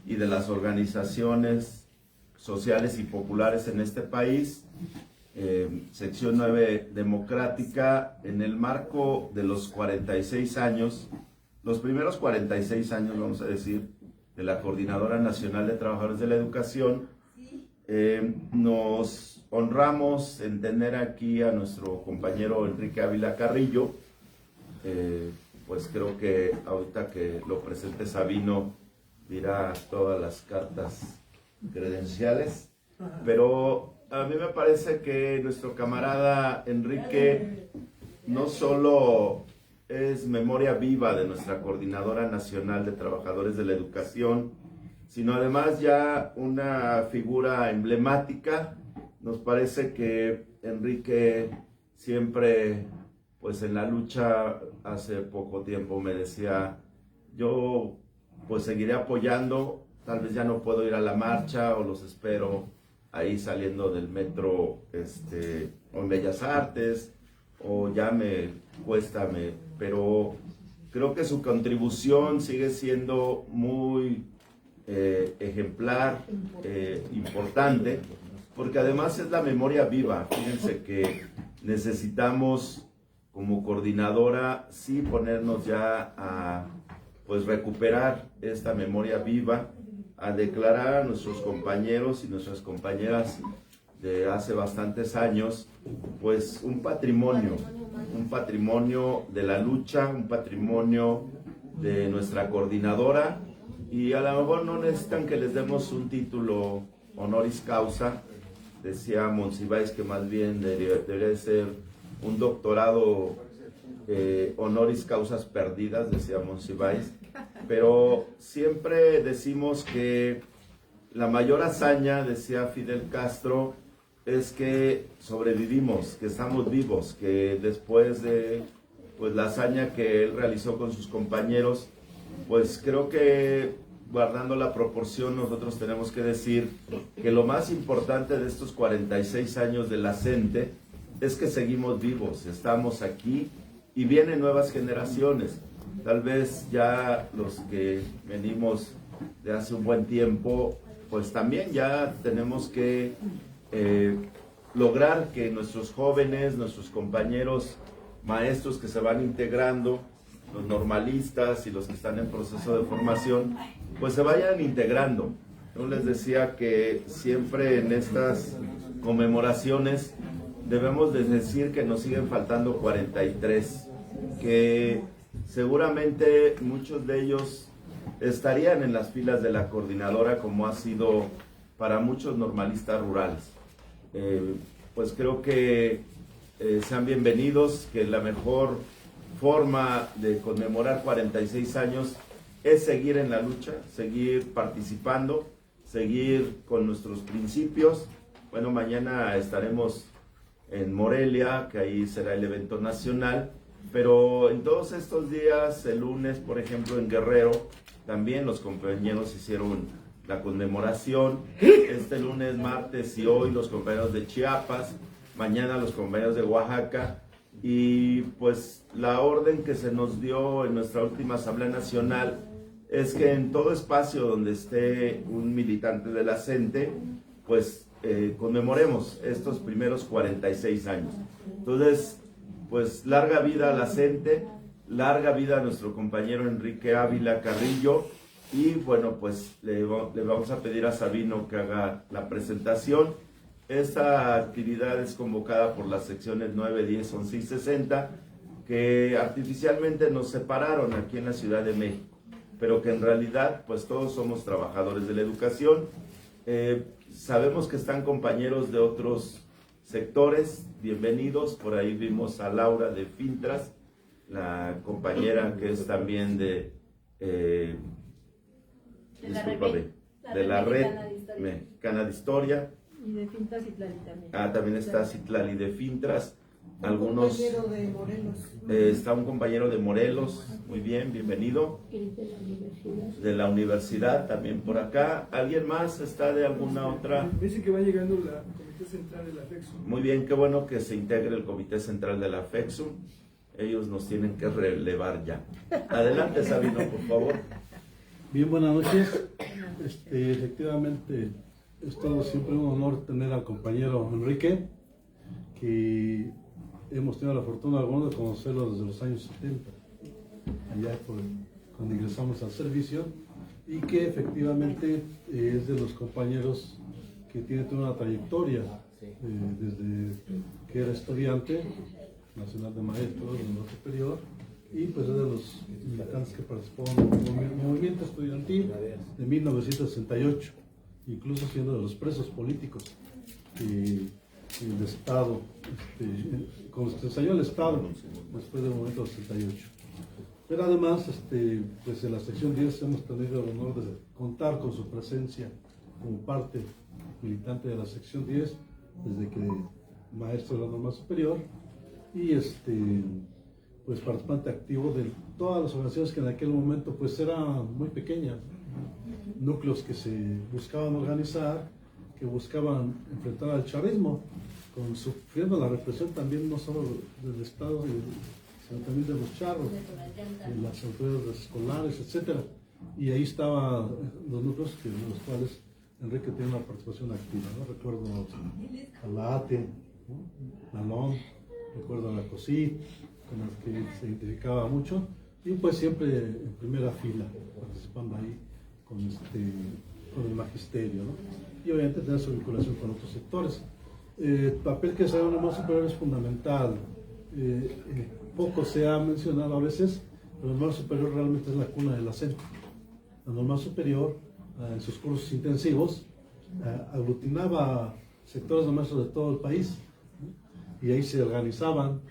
y de las organizaciones sociales y populares en este país, sección 9 democrática, en el marco de los 46 años, los primeros 46 años, vamos a decir, de la Coordinadora Nacional de Trabajadores de la Educación. Nos honramos en tener aquí a nuestro compañero Enrique Ávila Carrillo. Pues creo que ahorita que lo presente Sabino dirá todas las cartas credenciales, pero a mí me parece que nuestro camarada Enrique no solo es memoria viva de nuestra Coordinadora Nacional de Trabajadores de la Educación, sino además ya una figura emblemática. Nos parece que Enrique siempre, pues en la lucha, hace poco tiempo me decía, yo pues seguiré apoyando, tal vez ya no puedo ir a la marcha o los espero ahí saliendo del metro o en Bellas Artes, o ya me cuesta, pero creo que su contribución sigue siendo muy ejemplar, importante, porque además es la memoria viva. Fíjense que necesitamos como coordinadora sí ponernos ya a pues recuperar esta memoria viva, a declarar a nuestros compañeros y nuestras compañeras de hace bastantes años, pues un patrimonio de la lucha, un patrimonio de nuestra coordinadora, y a lo mejor no necesitan que les demos un título honoris causa. Decía Monsiváis que más bien debería ser un doctorado honoris causas perdidas, decía Monsiváis, pero siempre decimos que la mayor hazaña, decía Fidel Castro, es que sobrevivimos, que estamos vivos, que después de pues la hazaña que él realizó con sus compañeros, pues creo que guardando la proporción nosotros tenemos que decir que lo más importante de estos 46 años de la CENTE es que seguimos vivos, estamos aquí y vienen nuevas generaciones. Tal vez ya los que venimos de hace un buen tiempo, pues también ya tenemos que lograr que nuestros jóvenes, nuestros compañeros maestros que se van integrando, los normalistas y los que están en proceso de formación, pues se vayan integrando. Yo les decía que siempre en estas conmemoraciones debemos de decir que nos siguen faltando 43, que seguramente muchos de ellos estarían en las filas de la coordinadora, como ha sido para muchos normalistas rurales. Pues creo que sean bienvenidos, que la mejor forma de conmemorar 46 años es seguir en la lucha, seguir participando, seguir con nuestros principios. Bueno, mañana estaremos en Morelia, que ahí será el evento nacional, pero en todos estos días, el lunes, por ejemplo, en Guerrero, también los compañeros hicieron la conmemoración. Este lunes, martes y hoy los compañeros de Chiapas, mañana los compañeros de Oaxaca, y pues la orden que se nos dio en nuestra última Asamblea Nacional es que en todo espacio donde esté un militante de la CENTE, pues conmemoremos estos primeros 46 años. Entonces, pues larga vida a la CENTE, larga vida a nuestro compañero Enrique Ávila Carrillo, y bueno, pues le vamos a pedir a Sabino que haga la presentación. Esta actividad es convocada por las secciones 9, 10, 11 y 60, que artificialmente nos separaron aquí en la Ciudad de México, pero que en realidad pues todos somos trabajadores de la educación. Sabemos que están compañeros de otros sectores, bienvenidos. Por ahí vimos a Laura de Fintras, la compañera que es también de la Red Mexicana de Historia. Y de Fintras Citlali también. También está Citlali de Fintras. Algunos, un compañero de Morelos. Está un compañero de Morelos, muy bien, bienvenido. De la universidad también por acá. ¿Alguien más está de alguna otra? Dice que va llegando la Comité Central de la FEXUM. Muy bien, qué bueno que se integre el Comité Central de la FEXUM. Ellos nos tienen que relevar ya. Adelante, Sabino, por favor. Bien, buenas noches. Efectivamente, es todo siempre un honor tener al compañero Enrique, que hemos tenido la fortuna algunos de conocerlo desde los años 70, allá cuando ingresamos al servicio, y que efectivamente es de los compañeros que tiene toda una trayectoria desde que era estudiante nacional de maestros de nivel superior, y pues es de los militantes que participó en el movimiento estudiantil de 1968, incluso siendo de los presos políticos del Estado, con los que estalló el Estado después del movimiento 68. Pero además, pues en la sección 10 hemos tenido el honor de contar con su presencia como parte militante de la sección 10, desde que maestro de la norma superior, y pues participante activo de todas las organizaciones que en aquel momento pues eran muy pequeñas, núcleos que se buscaban organizar, que buscaban enfrentar al chavismo, sufriendo la represión también no solo del Estado, sino también de los charros, de las autoridades escolares, etc. Y ahí estaban los núcleos de los cuales Enrique tiene una participación activa, ¿no? Recuerdo a la ATE, ¿no? La LON, recuerdo a la COSIT, con las que se identificaba mucho, y pues siempre en primera fila, participando ahí con el magisterio, ¿no? Y obviamente tener su vinculación con otros sectores. El papel que se da en la norma superior es fundamental. Poco se ha mencionado a veces, pero la norma superior realmente es la cuna de la CENTE. La norma superior, en sus cursos intensivos, aglutinaba sectores de maestros de todo el país, ¿no? Y ahí se organizaban.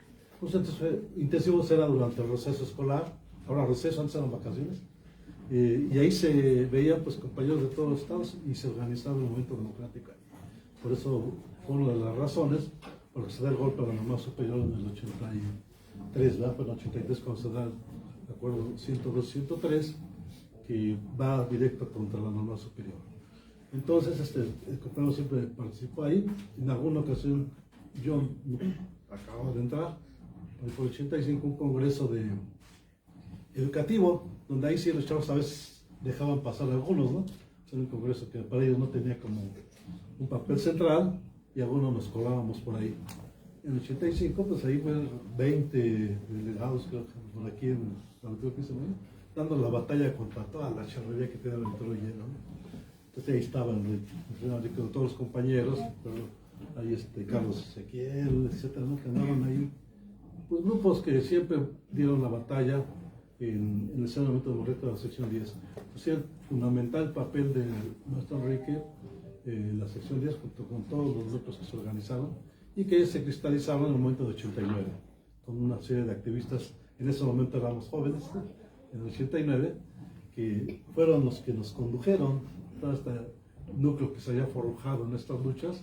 Los centros intensivos era durante el receso escolar, ahora receso, antes eran vacaciones, y ahí se veían pues compañeros de todos los estados y se organizaba el movimiento democrático. Por eso fue una de las razones por que se da el golpe a la norma superior en el 83, ¿verdad? Fue en el 83 cuando se da el acuerdo 102-103, que va directo contra la norma superior. Entonces, el compañero siempre participó ahí. En alguna ocasión yo acababa de entrar, por el 85, un congreso educativo, donde ahí sí los chavos a veces dejaban pasar algunos, ¿no? Es un congreso que para ellos no tenía como un papel central, y algunos nos colábamos por ahí. En el 85, pues ahí fueron 20 delegados, creo que por aquí en la piso, ¿no? Dando la batalla contra toda la charrería que tiene el entorno lleno, ¿no? Entonces ahí estaban con todos los compañeros, pero ahí Carlos Ezequiel, etcétera, ¿no? Que andaban ahí, pues grupos que siempre dieron la batalla en el seno del movimiento democrático de la sección 10. O sea, fundamental el papel del maestro Enrique en la sección 10, junto con todos los grupos que se organizaron y que se cristalizaron en el momento de 89, con una serie de activistas. En ese momento éramos jóvenes, en el 89, que fueron los que nos condujeron todo este núcleo que se había forjado en estas luchas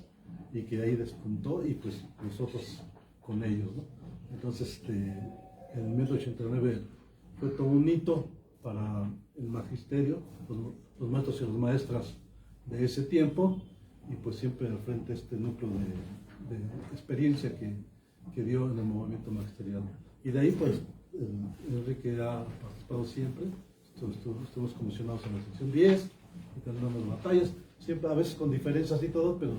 y que ahí despuntó, y pues nosotros con ellos, ¿no? Entonces, en el 1989 fue todo un hito para el magisterio, los maestros y las maestras de ese tiempo, y pues siempre al frente núcleo de experiencia que dio en el movimiento magisterial. Y de ahí pues Enrique ha participado siempre. Estuvimos comisionados en la sección 10 y teniendo batallas, siempre a veces con diferencias y todo, pero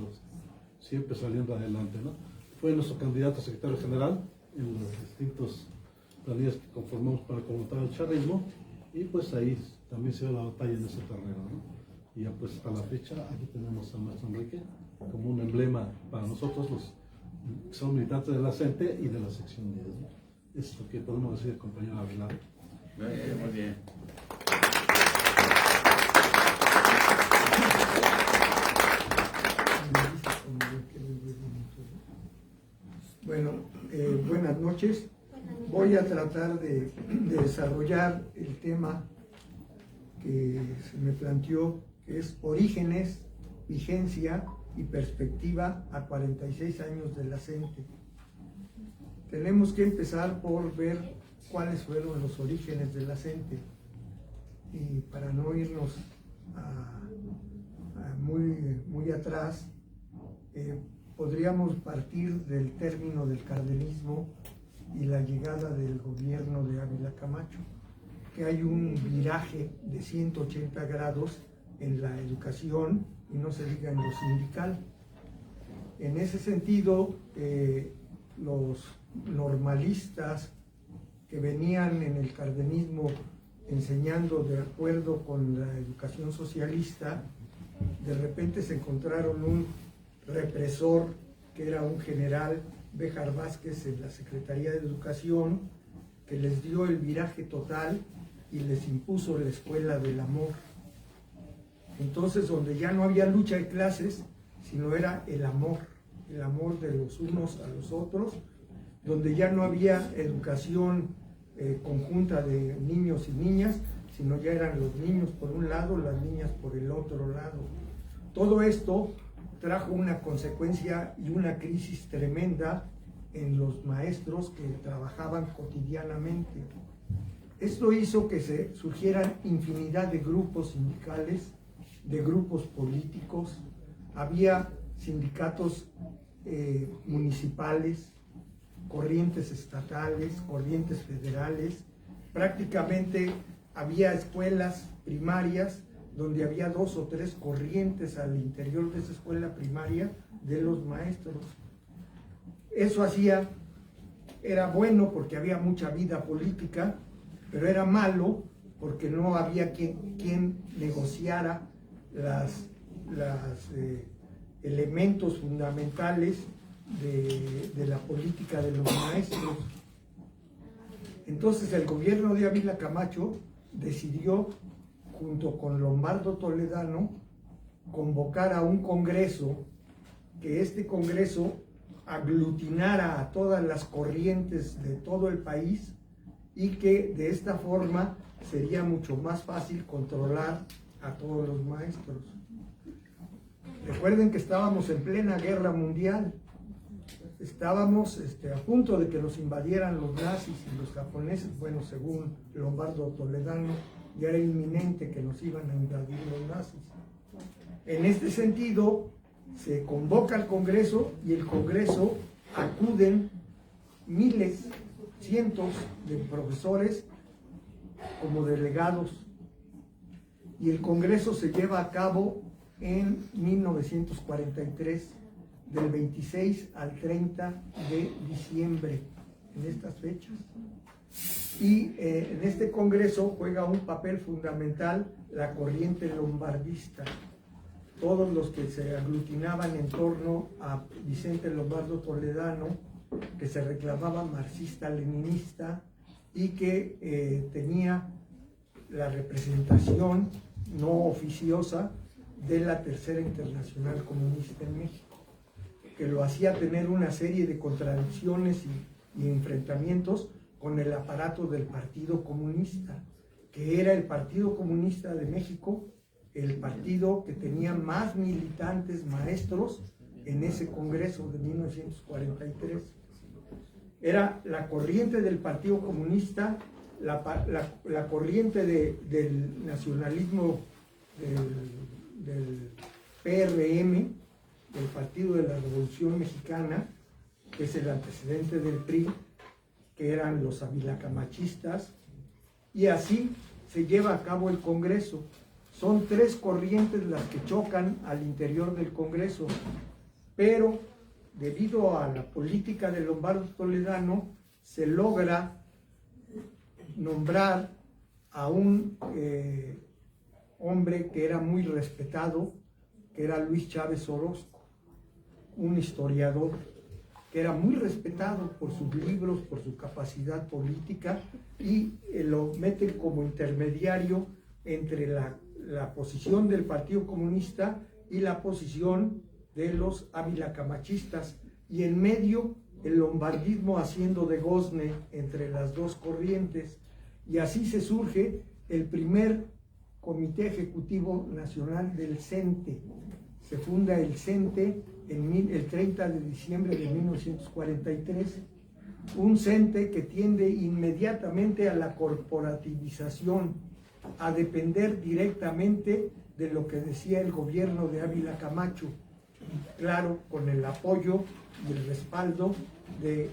siempre saliendo adelante, ¿no? Fue nuestro candidato a secretario general en los distintos planillas que conformamos para combatir el charrismo, y pues ahí también se dio la batalla en ese terreno, ¿no? Y ya pues hasta la fecha aquí tenemos al maestro Enrique como un emblema para nosotros, los que son militantes de la CENTE y de la sección 10, ¿no? Es lo que podemos decir el compañero Aguilar. Muy bien. Bueno, buenas noches. Voy a tratar de desarrollar el tema que se me planteó, que es orígenes, vigencia y perspectiva a 46 años de la CENTE. Tenemos que empezar por ver cuáles fueron los orígenes de la CENTE, y para no irnos muy atrás, podríamos partir del término del cardenismo y la llegada del gobierno de Ávila Camacho, que hay un viraje de 180 grados en la educación y no se diga en lo sindical. En ese sentido, los normalistas que venían en el cardenismo enseñando de acuerdo con la educación socialista, de repente se encontraron un represor que era un general, Béjar Vázquez, en la Secretaría de Educación, que les dio el viraje total y les impuso la escuela del amor. Entonces, donde ya no había lucha de clases, sino era el amor de los unos a los otros, donde ya no había educación conjunta de niños y niñas, sino ya eran los niños por un lado, las niñas por el otro lado. Todo esto trajo una consecuencia y una crisis tremenda en los maestros que trabajaban cotidianamente. Esto hizo que se surgieran infinidad de grupos sindicales, de grupos políticos. Había sindicatos municipales, corrientes estatales, corrientes federales. Prácticamente había escuelas primarias donde había 2 o 3 corrientes al interior de esa escuela primaria de los maestros. Eso era bueno porque había mucha vida política, pero era malo porque no había quien negociara los elementos fundamentales de la política de los maestros. Entonces el gobierno de Ávila Camacho decidió, junto con Lombardo Toledano, convocar a un congreso, que este congreso aglutinara a todas las corrientes de todo el país y que de esta forma sería mucho más fácil controlar a todos los maestros. Recuerden que estábamos en plena guerra mundial, estábamos a punto de que nos invadieran los nazis y los japoneses. Bueno, según Lombardo Toledano, ya era inminente que nos iban a invadir los nazis. En este sentido, se convoca al Congreso y el Congreso acuden miles, cientos de profesores como delegados, y el Congreso se lleva a cabo en 1943, del 26 al 30 de diciembre, en estas fechas. Y en este Congreso juega un papel fundamental la corriente lombardista. Todos los que se aglutinaban en torno a Vicente Lombardo Toledano, que se reclamaba marxista-leninista y que tenía la representación no oficiosa de la Tercera Internacional Comunista en México, que lo hacía tener una serie de contradicciones y enfrentamientos con el aparato del Partido Comunista, que era el Partido Comunista de México, el partido que tenía más militantes maestros en ese Congreso de 1943. Era la corriente del Partido Comunista, la corriente del nacionalismo del PRM, del Partido de la Revolución Mexicana, que es el antecedente del PRI, que eran los avilacamachistas, y así se lleva a cabo el Congreso. Son 3 corrientes las que chocan al interior del Congreso, pero debido a la política de Lombardo Toledano se logra nombrar a un hombre que era muy respetado, que era Luis Chávez Orozco, un historiador que era muy respetado por sus libros, por su capacidad política, y lo meten como intermediario entre la posición del Partido Comunista y la posición de los avilacamachistas, y en medio el lombardismo haciendo de gozne entre las dos corrientes, y así se surge el primer Comité Ejecutivo Nacional del CENTE. Se funda el CENTE el 30 de diciembre de 1943, un CENTE que tiende inmediatamente a la corporativización, a depender directamente de lo que decía el gobierno de Ávila Camacho, claro, con el apoyo y el respaldo de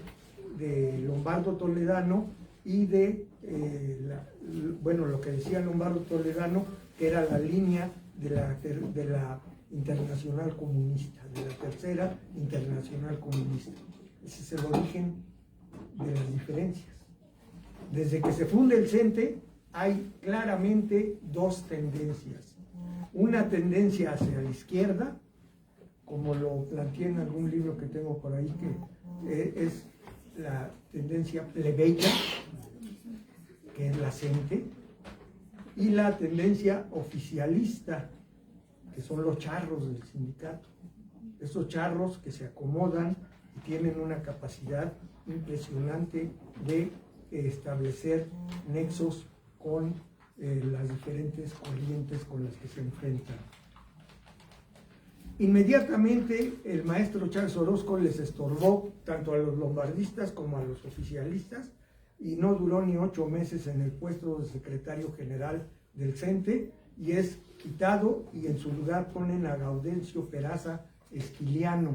Lombardo Toledano y de, lo que decía Lombardo Toledano, que era la línea de la Internacional Comunista, de la Tercera Internacional Comunista. Ese es el origen de las diferencias. Desde que se funde el CENTE hay claramente dos tendencias. Una tendencia hacia la izquierda, como lo planteé en algún libro que tengo por ahí, que es la tendencia plebeya, que es la CENTE, y la tendencia oficialista, que son los charros del sindicato. Esos charros que se acomodan y tienen una capacidad impresionante de establecer nexos con las diferentes corrientes con las que se enfrentan. Inmediatamente el maestro Charles Orozco les estorbó tanto a los lombardistas como a los oficialistas y no duró ni 8 meses en el puesto de secretario general del CENTE y es quitado y en su lugar ponen a Gaudencio Peraza Esquiliano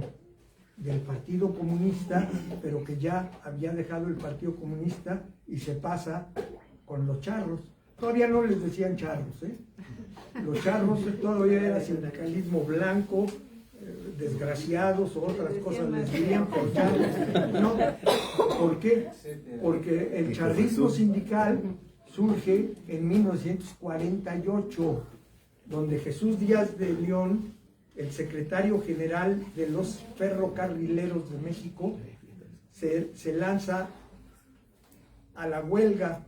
del Partido Comunista, pero que ya había dejado el Partido Comunista y se pasa con los charros. Todavía no les decían charros, ¿eh? Los charros todavía era sindicalismo blanco, desgraciados o otras cosas les dirían por charros. No, ¿por qué? Porque el charrismo sindical surge en 1948, donde Jesús Díaz de León, el secretario general de los ferrocarrileros de México, se lanza a la huelga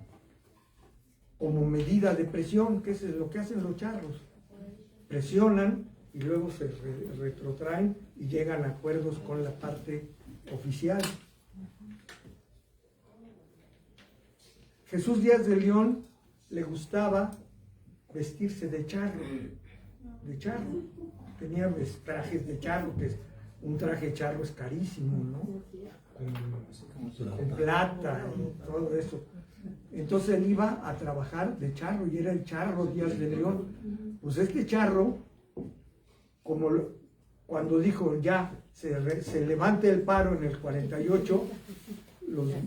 como medida de presión, que es lo que hacen los charros. Presionan y luego se retrotraen y llegan a acuerdos con la parte oficial. Jesús Díaz de León le gustaba vestirse de charro, tenía trajes de charro, que un traje charro es carísimo, ¿no? Con plata y todo eso. Entonces él iba a trabajar de charro y era el Charro Díaz de León. Pues este charro, cuando dijo ya se levante el paro en el 48,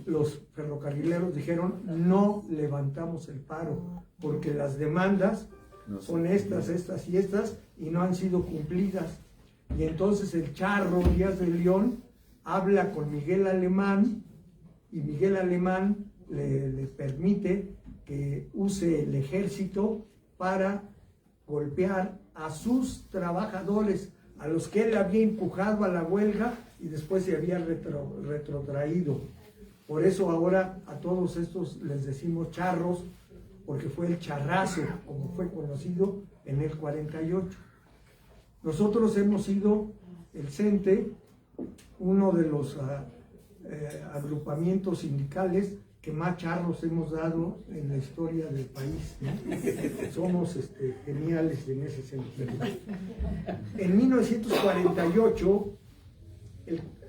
los ferrocarrileros dijeron no levantamos el paro porque las demandas son estas y estas y no han sido cumplidas. Y entonces el Charro Díaz de León habla con Miguel Alemán y Miguel Alemán le permite que use el ejército para golpear a sus trabajadores, a los que él había empujado a la huelga y después se había retrotraído. Por eso ahora a todos estos les decimos charros, porque fue el charrazo, como fue conocido en el 48. Nosotros hemos sido, el CENTE, uno de los agrupamientos sindicales que más charros hemos dado en la historia del país, ¿no? Somos geniales en ese sentido. En 1948,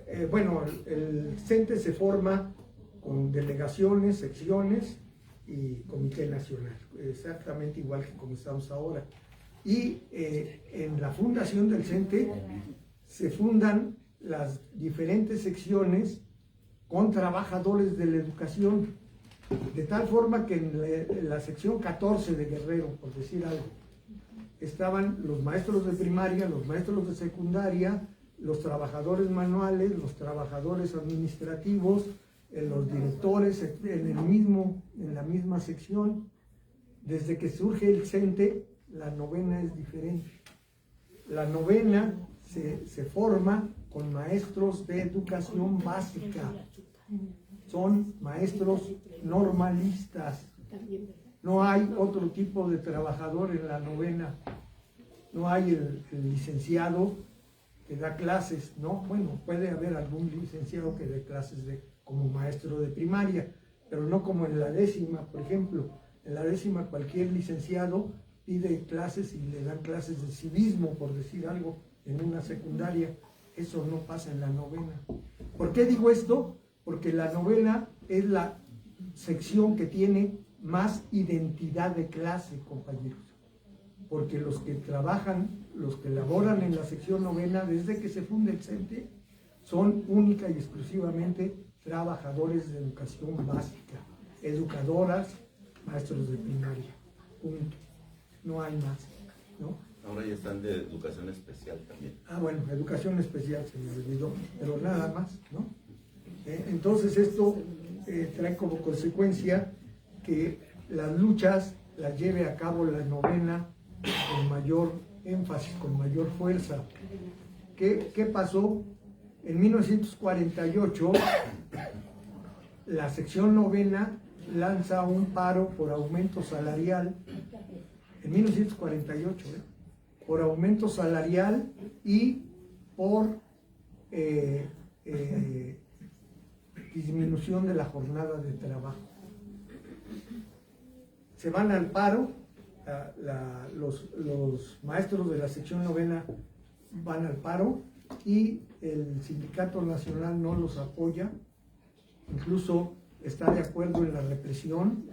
el CENTE se forma con delegaciones, secciones y comité nacional, exactamente igual que como estamos ahora. Y en la fundación del CENTE se fundan las diferentes secciones con trabajadores de la educación, de tal forma que en la sección 14 de Guerrero, por decir algo, estaban los maestros de primaria, los maestros de secundaria, los trabajadores manuales, los trabajadores administrativos, los directores, en la misma sección. Desde que surge el CENTE, la novena es diferente. La novena se forma con maestros de educación básica. Son maestros normalistas. No hay otro tipo de trabajador en la novena. No hay el licenciado que da clases, ¿no? Bueno, puede haber algún licenciado que dé clases como maestro de primaria, pero no como en la 10ª, por ejemplo. En la 10ª cualquier licenciado pide clases y le dan clases de civismo, por decir algo, en una secundaria. Eso no pasa en la novena. ¿Por qué digo esto? Porque la novena es la sección que tiene más identidad de clase, compañeros. Porque los que trabajan, los que laboran en la sección novena, desde que se funde el CENTE, son única y exclusivamente trabajadores de educación básica, educadoras, maestros de primaria, punto. No hay más, ¿no? Ahora ya están de educación especial también. Ah, bueno, educación especial se me olvidó, pero nada más, ¿no? Entonces esto trae como consecuencia que las luchas las lleve a cabo la novena con mayor énfasis, con mayor fuerza. ¿Qué pasó? En 1948, la sección novena lanza un paro por aumento salarial, en 1948, por aumento salarial y por disminución de la jornada de trabajo. Se van al paro, los maestros de la sección novena van al paro y el sindicato nacional no los apoya, incluso está de acuerdo en la represión.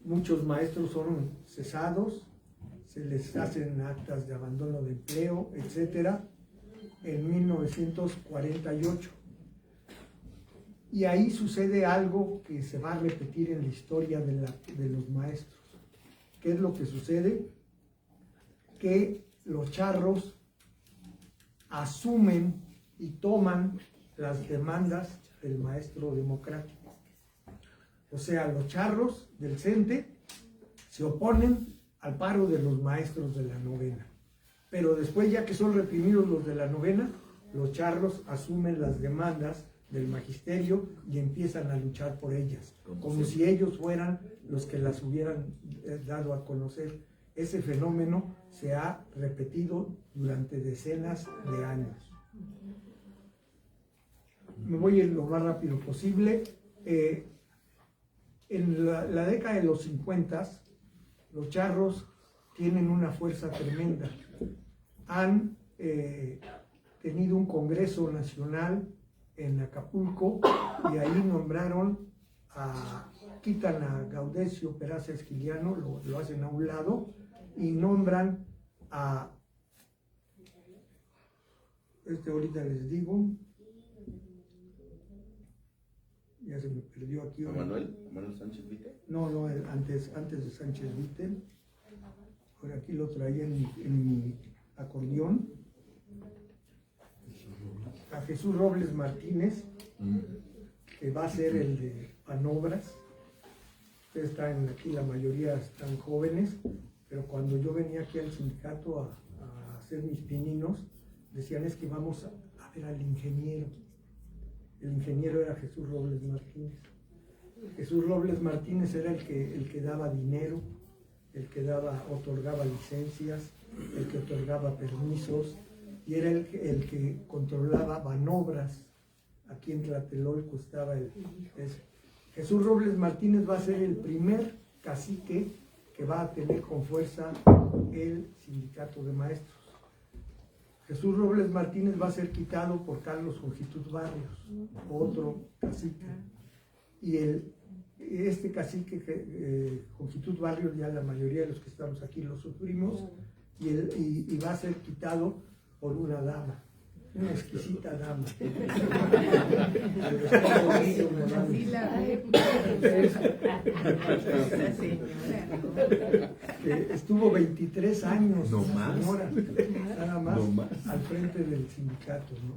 Muchos maestros son cesados, se les hacen actas de abandono de empleo, etcétera, en 1948. Y ahí sucede algo que se va a repetir en la historia de los maestros. ¿Qué es lo que sucede? Que los charros asumen y toman las demandas del maestro democrático. O sea, los charros del CENTE se oponen al paro de los maestros de la novena. Pero después, ya que son reprimidos los de la novena, los charros asumen las demandas del magisterio y empiezan a luchar por ellas, como si ellos fueran los que las hubieran dado a conocer. Ese fenómeno se ha repetido durante decenas de años. Me voy a ir lo más rápido posible. En la década de los 50, los charros tienen una fuerza tremenda. Han tenido un congreso nacional en Acapulco y ahí quitan a Gaudencio Peraza Esquiliano, lo hacen a un lado y nombran a, ahorita les digo, ya se me perdió aquí. ¿A Manuel Sánchez Vite? No, antes de Sánchez Vite. Ahora aquí lo traía en mi acordeón. A Jesús Robles Martínez, que va a ser el de Panobras. Ustedes están aquí, la mayoría están jóvenes, pero cuando yo venía aquí al sindicato a hacer mis pininos, decían: es que vamos a ver al ingeniero. El ingeniero era Jesús Robles Martínez. Jesús Robles Martínez era el que daba dinero, el que otorgaba licencias, el que otorgaba permisos, y era el que controlaba Banobras. Aquí en Tlatelolco estaba Jesús Robles Martínez va a ser el primer cacique que va a tener con fuerza el sindicato de maestros. Jesús Robles Martínez va a ser quitado por Carlos Jongitud Barrios, otro cacique. Y este cacique, Jongitud Barrios, ya la mayoría de los que estamos aquí lo sufrimos, y va a ser quitado por una dama, una exquisita dama. Estuvo 23 años, señora, nada más, al frente del sindicato, ¿no?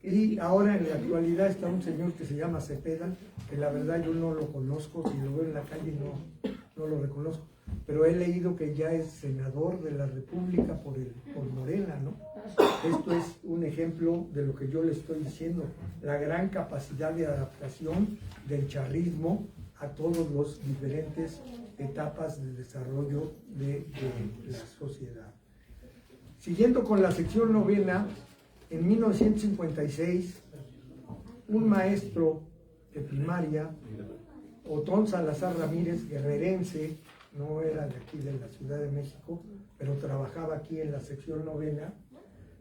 Y ahora en la actualidad está un señor que se llama Cepeda, que la verdad yo no lo conozco, si lo veo en la calle no lo reconozco, pero he leído que ya es senador de la República por Morena, ¿no? Esto es un ejemplo de lo que yo le estoy diciendo, la gran capacidad de adaptación del charrismo a todas las diferentes etapas de desarrollo de la sociedad. Siguiendo con la sección novena, en 1956, un maestro de primaria, Otón Salazar Ramírez, guerrerense, no era de aquí de la Ciudad de México, pero trabajaba aquí en la sección novena,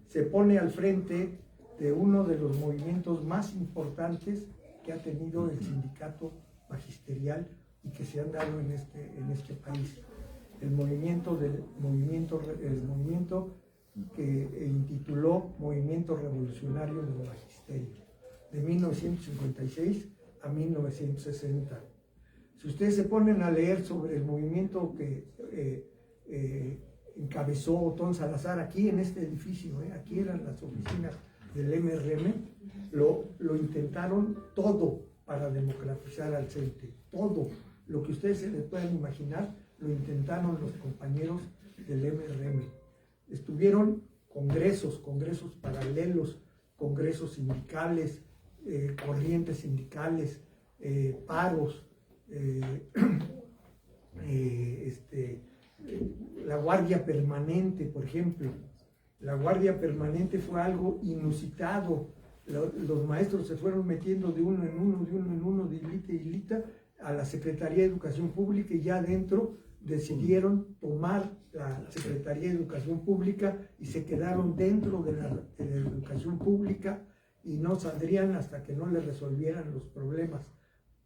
se pone al frente de uno de los movimientos más importantes que ha tenido el sindicato magisterial y que se han dado en este país. El movimiento que intituló Movimiento Revolucionario del Magisterio, de 1956 a 1960. Si ustedes se ponen a leer sobre el movimiento que encabezó Otón Salazar aquí en este edificio, aquí eran las oficinas del MRM, lo intentaron todo para democratizar al CENTE, todo lo que ustedes se les puedan imaginar, lo intentaron los compañeros del MRM. Estuvieron congresos paralelos, congresos sindicales, corrientes sindicales, paros, la guardia permanente, por ejemplo. La guardia permanente fue algo inusitado. Los maestros se fueron metiendo de uno en uno, de hilita en hilita, a la Secretaría de Educación Pública, y ya adentro decidieron tomar la Secretaría de Educación Pública y se quedaron dentro de la educación pública y no saldrían hasta que no les resolvieran los problemas.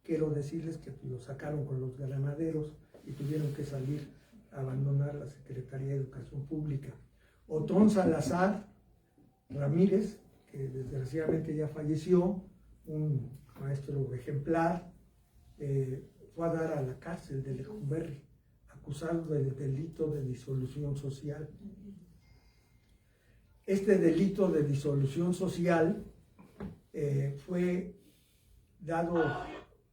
Quiero decirles que los sacaron con los granaderos y tuvieron que salir a abandonar la Secretaría de Educación Pública. Otón Salazar Ramírez, que desgraciadamente ya falleció, un maestro ejemplar, fue a dar a la cárcel de Lecumberri, acusado del delito de disolución social. Este delito de disolución social fue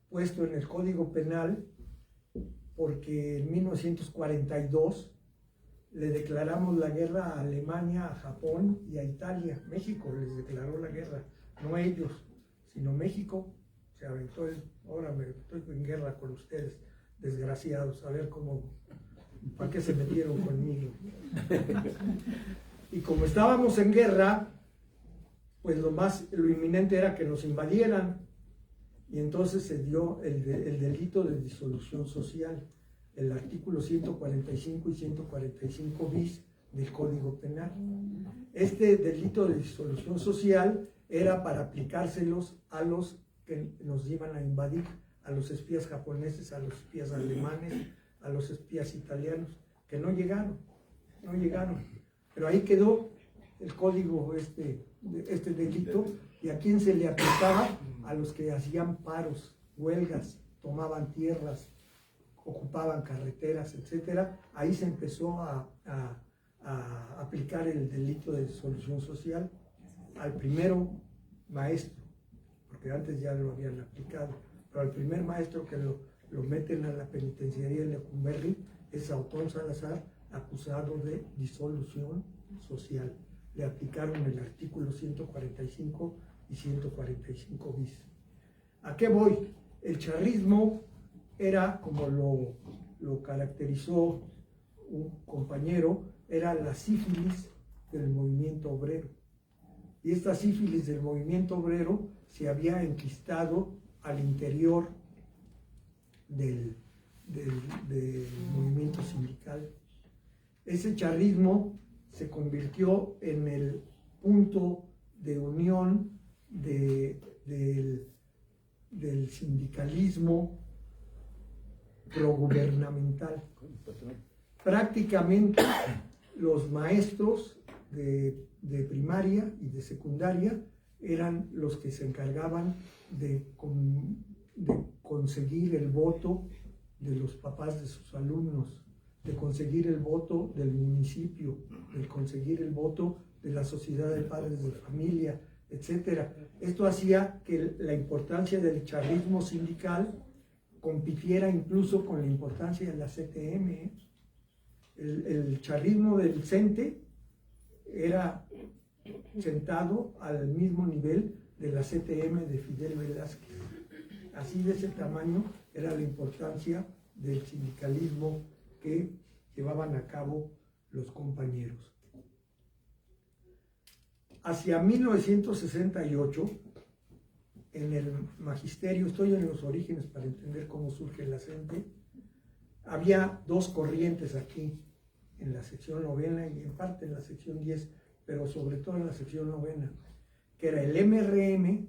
puesto en el Código Penal porque en 1942 le declaramos la guerra a Alemania, a Japón y a Italia. México les declaró la guerra, no ellos, sino México. Se aventó ahora estoy en guerra con ustedes, desgraciados, a ver para qué se metieron conmigo. Y como estábamos en guerra, pues lo inminente era que nos invadieran, y entonces se dio el delito de disolución social, el artículo 145 y 145 bis del Código Penal. Este delito de disolución social era para aplicárselos a los que nos iban a invadir, a los espías japoneses, a los espías alemanes, a los espías italianos, que no llegaron. Pero ahí quedó el código, este delito. ¿Y a quién se le aplicaba? A los que hacían paros, huelgas, tomaban tierras, ocupaban carreteras, etc. Ahí se empezó a aplicar el delito de disolución social al primero maestro, porque antes ya lo habían aplicado, pero al primer maestro que lo meten a la penitenciaría de Lecumberri es a Otón Salazar, acusado de disolución social. Le aplicaron el artículo 145 y 145 bis. ¿A qué voy? El charrismo era, como lo caracterizó un compañero, era la sífilis del movimiento obrero. Y esta sífilis del movimiento obrero se había enquistado al interior del movimiento sindical. Ese charrismo se convirtió en el punto de unión del sindicalismo progubernamental. Prácticamente los maestros de primaria y de secundaria eran los que se encargaban de conseguir el voto de los papás de sus alumnos, de conseguir el voto del municipio, de conseguir el voto de la sociedad de padres de familia, etc. Esto hacía que la importancia del charrismo sindical compitiera incluso con la importancia de la CTM. El charrismo del CENTE era sentado al mismo nivel de la CTM de Fidel Velázquez. Así, de ese tamaño era la importancia del sindicalismo que llevaban a cabo los compañeros. Hacia 1968, en el magisterio, estoy en los orígenes para entender cómo surge la CENTE, había dos corrientes aquí, en la sección novena y en parte en la sección 10, pero sobre todo en la sección novena, que era el MRM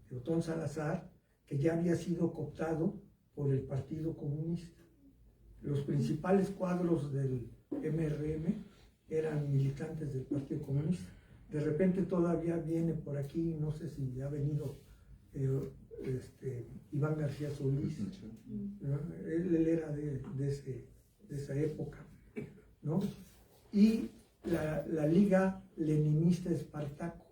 de Otón Salazar, que ya había sido cooptado por el Partido Comunista. Los principales cuadros del MRM eran militantes del Partido Comunista. De repente todavía viene por aquí, no sé si ha venido Iván García Solís, ¿no? Él era de esa época. ¿no? Y la Liga Leninista Espartaco,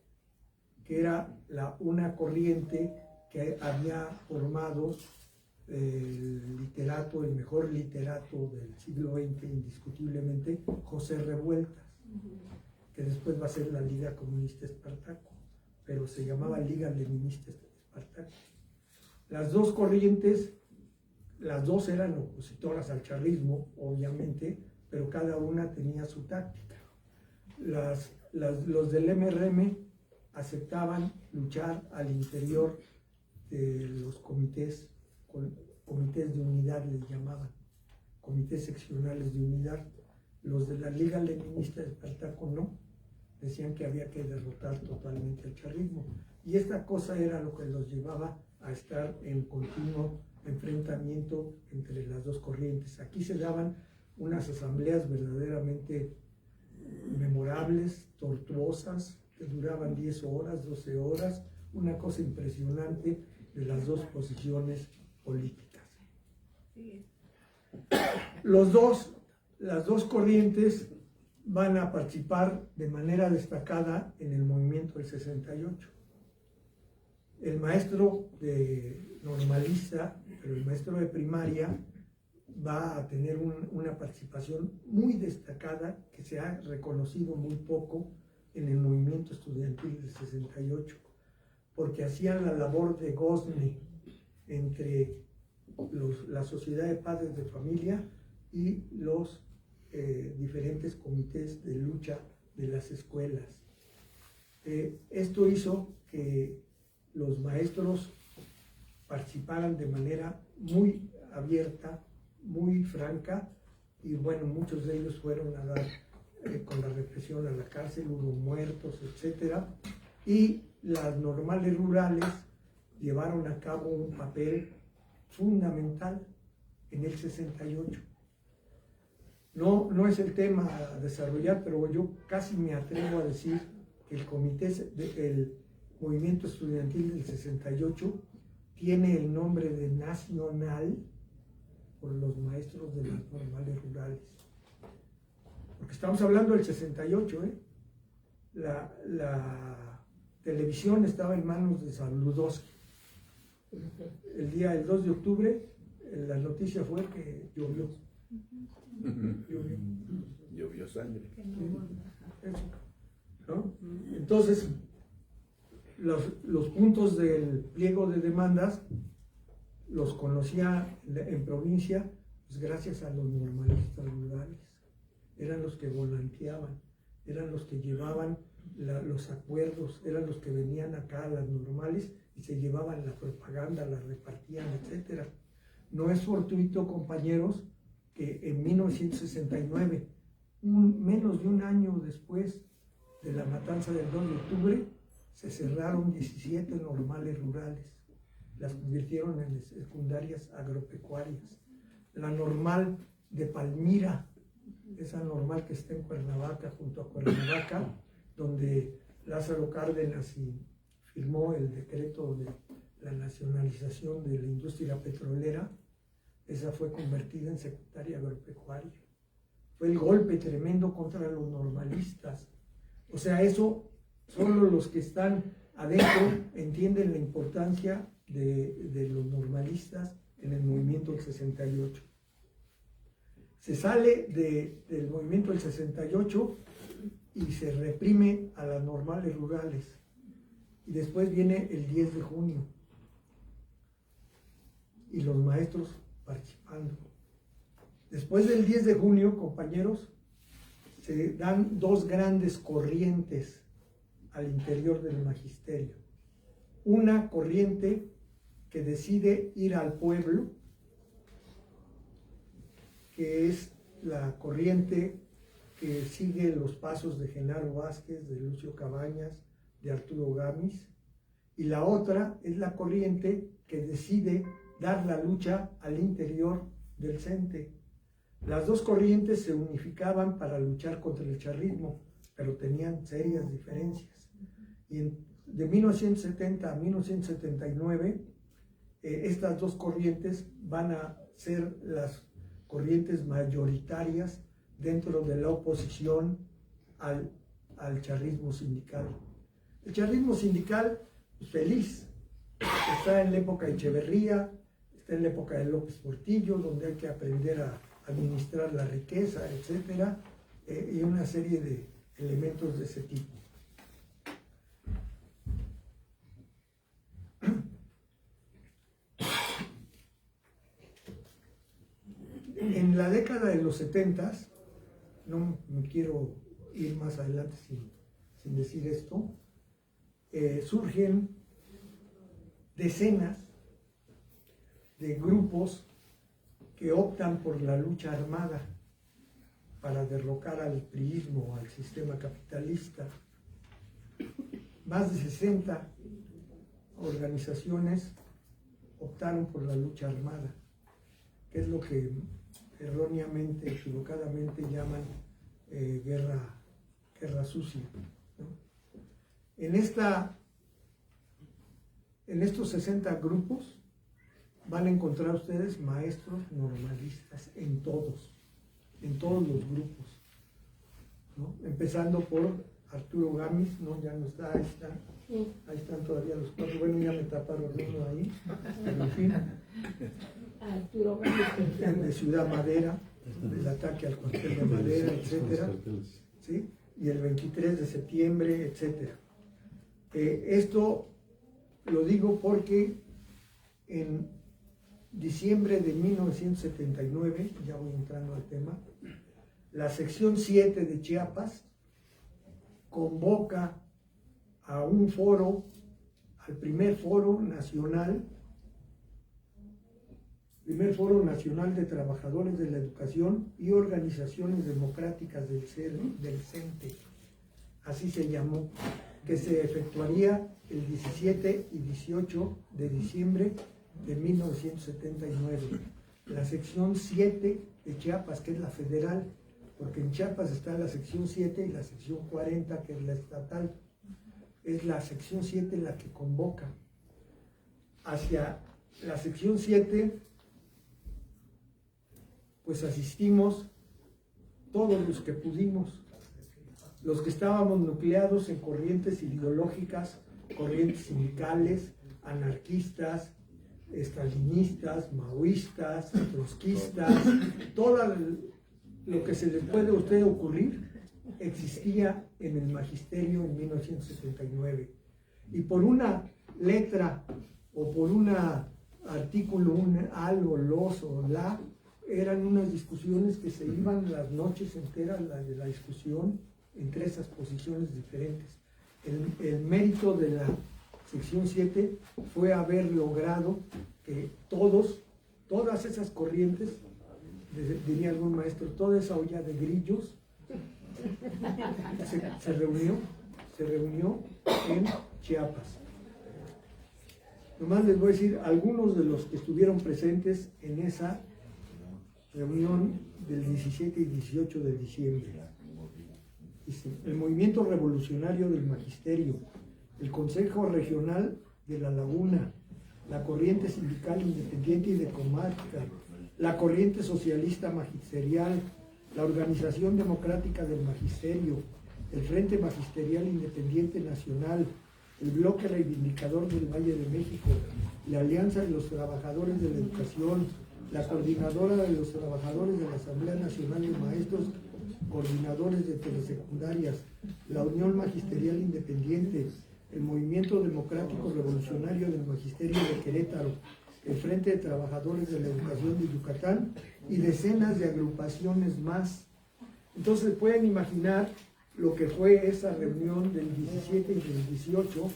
que era una corriente que había formado el literato, el mejor literato del siglo XX, indiscutiblemente, José Revueltas, que después va a ser la Liga Comunista Espartaco, pero se llamaba Liga Leninista Espartaco. Las dos corrientes, las dos eran opositoras al charrismo, obviamente, pero cada una tenía su táctica. Los del MRM aceptaban luchar al interior de los comités de unidad, les llamaban, comités seccionales de unidad. Los de la Liga Leninista de Espartaco no, decían que había que derrotar totalmente el charrismo. Y esta cosa era lo que los llevaba a estar en continuo enfrentamiento entre las dos corrientes. Aquí se daban unas asambleas verdaderamente memorables, tortuosas, que duraban 10 horas, 12 horas, una cosa impresionante de las dos posiciones políticas. Las dos corrientes van a participar de manera destacada en el movimiento del 68. El maestro de normalista, pero el maestro de primaria, va a tener una participación muy destacada que se ha reconocido muy poco en el movimiento estudiantil del 68, porque hacían la labor de gozne entre la Sociedad de Padres de Familia y los diferentes comités de lucha de las escuelas. Esto hizo que los maestros participaran de manera muy abierta, muy franca, y bueno, muchos de ellos fueron a dar con la represión a la cárcel, hubo muertos, etc. Y las normales rurales llevaron a cabo un papel fundamental en el 68. No es el tema a desarrollar, pero yo casi me atrevo a decir que el movimiento estudiantil del 68 tiene el nombre de nacional por los maestros de las normales rurales. Porque estamos hablando del 68, ¿eh? La televisión estaba en manos de Saludowski. El 2 de octubre, la noticia fue que llovió. Llovió sangre. ¿No? Entonces, los puntos del pliego de demandas los conocía en provincia, pues gracias a los normalistas rurales. Eran los que volanteaban, eran los que llevaban los acuerdos, eran los que venían acá a las normales y se llevaban la propaganda, la repartían, etc. No es fortuito, compañeros, que en 1969, menos de un año después de la matanza del 2 de octubre, se cerraron 17 normales rurales. Las convirtieron en secundarias agropecuarias. La normal de Palmira, esa normal que está en Cuernavaca, junto a Cuernavaca, donde Lázaro Cárdenas firmó el decreto de la nacionalización de la industria petrolera, esa fue convertida en secundaria agropecuaria. Fue el golpe tremendo contra los normalistas. O sea, eso solo los que están adentro entienden la importancia de los normalistas en el movimiento del 68. Se sale del movimiento del 68 y se reprime a las normales rurales. Y después viene el 10 de junio y los maestros participando. Después del 10 de junio, compañeros, se dan dos grandes corrientes al interior del magisterio. Una corriente que decide ir al pueblo, que es la corriente que sigue los pasos de Genaro Vázquez, de Lucio Cabañas, de Arturo Gamis, y la otra es la corriente que decide dar la lucha al interior del CENTE. Las dos corrientes se unificaban para luchar contra el charrismo, pero tenían serias diferencias. Y de 1970 a 1979, estas dos corrientes van a ser las corrientes mayoritarias dentro de la oposición al charrismo sindical. El charrismo sindical, pues, feliz, está en la época de Echeverría, está en la época de López Portillo, donde hay que aprender a administrar la riqueza, etcétera, y una serie de elementos de ese tipo. En la década de los 70s, no me quiero ir más adelante sin decir esto, surgen decenas de grupos que optan por la lucha armada para derrocar al priismo, al sistema capitalista. Más de 60 organizaciones optaron por la lucha armada, que es lo que erróneamente, equivocadamente llaman guerra sucia, ¿no? En estos 60 grupos van a encontrar ustedes maestros normalistas en todos los grupos, ¿no? Empezando por Arturo Gámez, ¿no? Ya no está, ahí están todavía los cuatro, bueno, ya me taparon uno ahí, pero en fin. Arturo Gámez, De Ciudad Madera, del ataque al cuartel de Madera, etcétera, ¿sí? Y el 23 de septiembre, etcétera. Esto lo digo porque en diciembre de 1979, ya voy entrando al tema, la sección 7 de Chiapas convoca a un foro, al primer foro nacional de Trabajadores de la Educación y Organizaciones Democráticas del CENTE, así se llamó, que se efectuaría el 17 y 18 de diciembre de 1979. La sección 7 de Chiapas, que es la federal, porque en Chiapas está la sección 7 y la sección 40, que es la estatal. Es la sección 7 la que convoca. Hacia la sección 7, pues asistimos todos los que pudimos, los que estábamos nucleados en corrientes ideológicas, corrientes sindicales, anarquistas, estalinistas, maoístas, trotskistas, todo lo que se le puede a usted ocurrir existía en el magisterio en 1979. Y por una letra o por un artículo, un al o los o la, eran unas discusiones que se iban las noches enteras de la discusión entre esas posiciones diferentes. El mérito de la sección 7 fue haber logrado que todas esas corrientes, diría algún maestro, toda esa olla de grillos se reunió en Chiapas. Nomás les voy a decir algunos de los que estuvieron presentes en esa reunión del 17 y 18 de diciembre. Dice, el Movimiento Revolucionario del Magisterio, el Consejo Regional de La Laguna, la Corriente Sindical Independiente y de Comarca, la Corriente Socialista Magisterial, la Organización Democrática del Magisterio, el Frente Magisterial Independiente Nacional, el Bloque Reivindicador del Valle de México, la Alianza de los Trabajadores de la Educación, la Coordinadora de los Trabajadores de la Asamblea Nacional de Maestros, coordinadores de telesecundarias, la Unión Magisterial Independiente, el Movimiento Democrático Revolucionario del Magisterio de Querétaro, el Frente de Trabajadores de la Educación de Yucatán y decenas de agrupaciones más. Entonces pueden imaginar lo que fue esa reunión del 17 y del 18,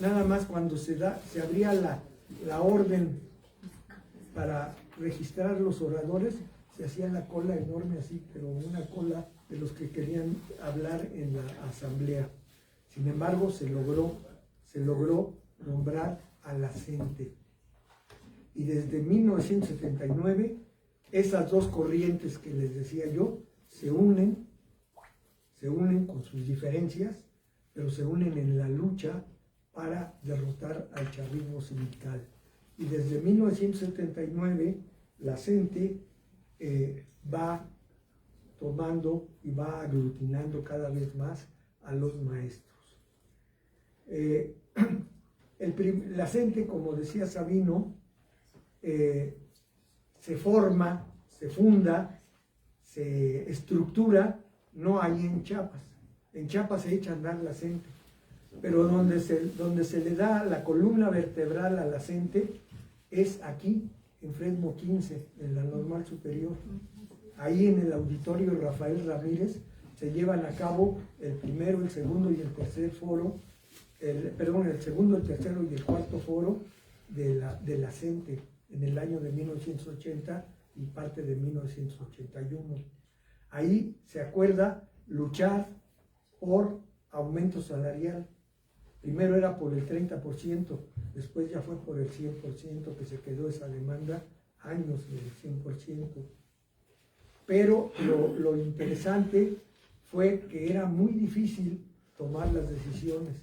nada más cuando se abría la orden para registrar los oradores, se hacía la cola enorme así, pero una cola de los que querían hablar en la asamblea. Sin embargo, se logró nombrar a la CENTE. Y desde 1979, esas dos corrientes que les decía yo, se unen con sus diferencias, pero se unen en la lucha para derrotar al charrismo sindical. Y desde 1979, la CENTE va tomando y va aglutinando cada vez más a los maestros. La CENTE, como decía Sabino, se forma, se funda, se estructura, no ahí en Chiapas. En Chiapas se echa a andar la CENTE, pero donde se le da la columna vertebral a la CENTE es aquí, en Fresno 15, en la Normal Superior. Ahí en el auditorio Rafael Ramírez se llevan a cabo el primero, el segundo y el tercer foro, el segundo, el tercero y el cuarto foro de la CENTE en el año de 1980 y parte de 1981. Ahí se acuerda luchar por aumento salarial. Primero era por el 30%, después ya fue por el 100%, que se quedó esa demanda años del 100%. Pero lo interesante fue que era muy difícil tomar las decisiones.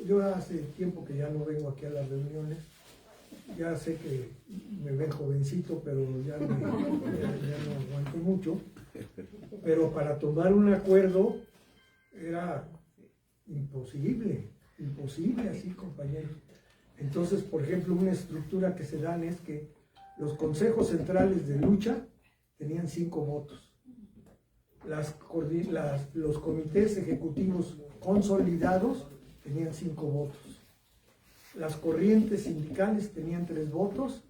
Yo hace tiempo que ya no vengo aquí a las reuniones, ya sé que me ven jovencito, pero ya no aguanto mucho. Pero para tomar un acuerdo era imposible así, compañeros. Entonces, por ejemplo, una estructura que se dan es que los consejos centrales de lucha tenían 5 votos. Los comités ejecutivos consolidados tenían 5 votos. Las corrientes sindicales tenían 3 votos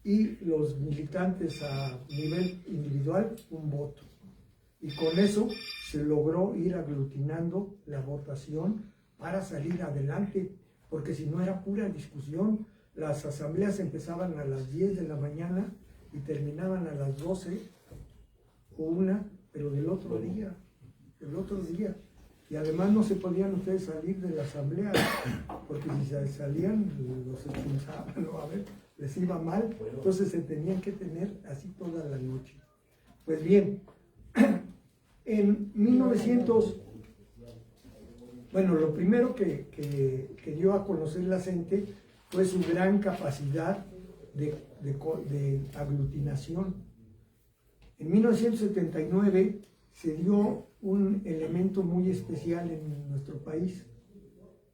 y los militantes a nivel individual 1 voto. Y con eso se logró ir aglutinando la votación para salir adelante, porque si no era pura discusión. Las asambleas empezaban a las 10 de la mañana y terminaban a las 12 o 1, pero del otro día. Y además no se podían ustedes salir de la asamblea, porque si salían los expulsaban, ¿no? A ver, les iba mal, entonces se tenían que tener así toda la noche. Pues bien, en 1900, bueno, lo primero que dio a conocer la CENTE fue su gran capacidad de aglutinación. En 1979 se dio un elemento muy especial en nuestro país.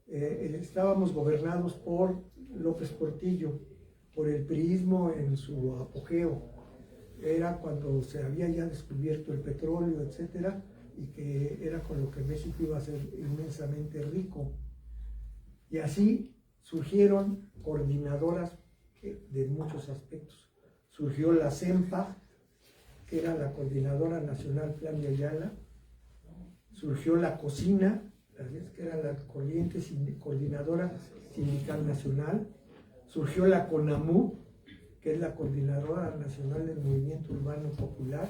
Estábamos gobernados por López Portillo, por el priismo en su apogeo. Era cuando se había ya descubierto el petróleo, etcétera, y que era con lo que México iba a ser inmensamente rico. Y así surgieron coordinadoras de muchos aspectos. Surgió la CEMPA, que era la Coordinadora Nacional Plan de Ayala. Surgió la COSINA, que era la Coordinadora Sindical Nacional. Surgió la CONAMU, que es la Coordinadora Nacional del Movimiento Urbano Popular.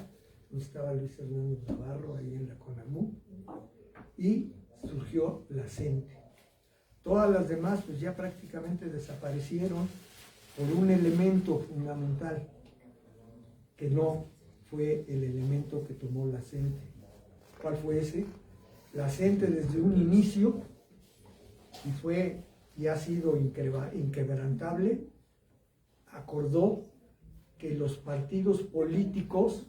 Donde estaba Luis Hernández Navarro, ahí en la CONAMU. Y surgió la CENTE. Todas las demás pues ya prácticamente desaparecieron por un elemento fundamental, que no fue el elemento que tomó la CENTE. ¿Cuál fue ese? La CENTE desde un inicio, y ha sido inquebrantable, acordó que los partidos políticos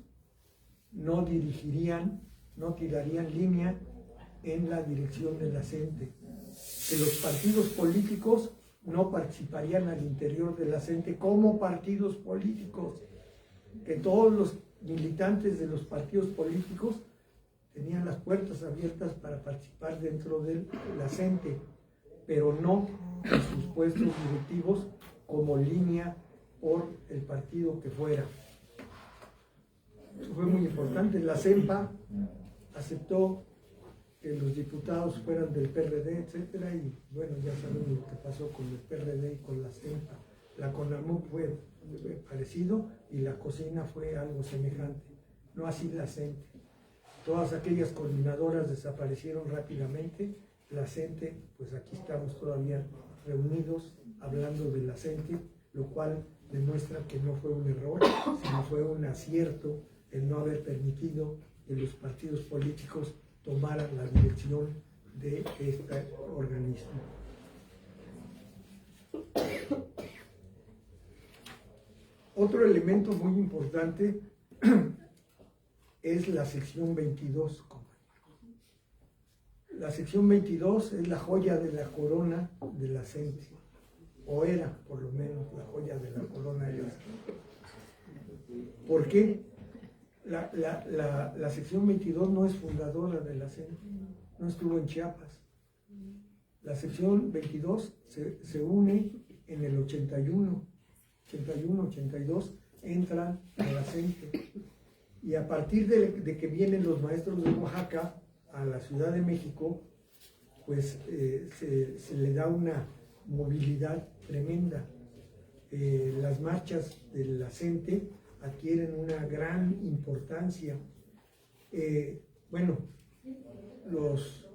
no tirarían línea en la dirección de la CENTE, que los partidos políticos no participarían al interior de la CENTE como partidos políticos, que todos los militantes de los partidos políticos tenían las puertas abiertas para participar dentro de la CENTE, pero no en sus puestos directivos como línea por el partido que fuera. Eso fue muy importante. La CEMPA aceptó que los diputados fueran del PRD, etcétera, y bueno, ya sabemos lo que pasó con el PRD y con la CEMPA. La CONAMU fue parecido y la COSINA fue algo semejante, no así la CENTE. Todas aquellas coordinadoras desaparecieron rápidamente. La CENTE, pues aquí estamos todavía reunidos hablando de la CENTE, lo cual demuestra que no fue un error, sino fue un acierto el no haber permitido que los partidos políticos tomaran la dirección de este organismo. Otro elemento muy importante es la sección 22, compañero. La sección 22 es la joya de la corona de la CENTE, o era por lo menos la joya de la corona de la CENTE. ¿Por qué? La sección 22 no es fundadora de la CENTE, no estuvo en Chiapas. La sección 22 se une en el 81, 82, entran a la CENTE. Y a partir de que vienen los maestros de Oaxaca a la Ciudad de México, pues se le da una movilidad tremenda. Las marchas de la CENTE adquieren una gran importancia. Bueno, los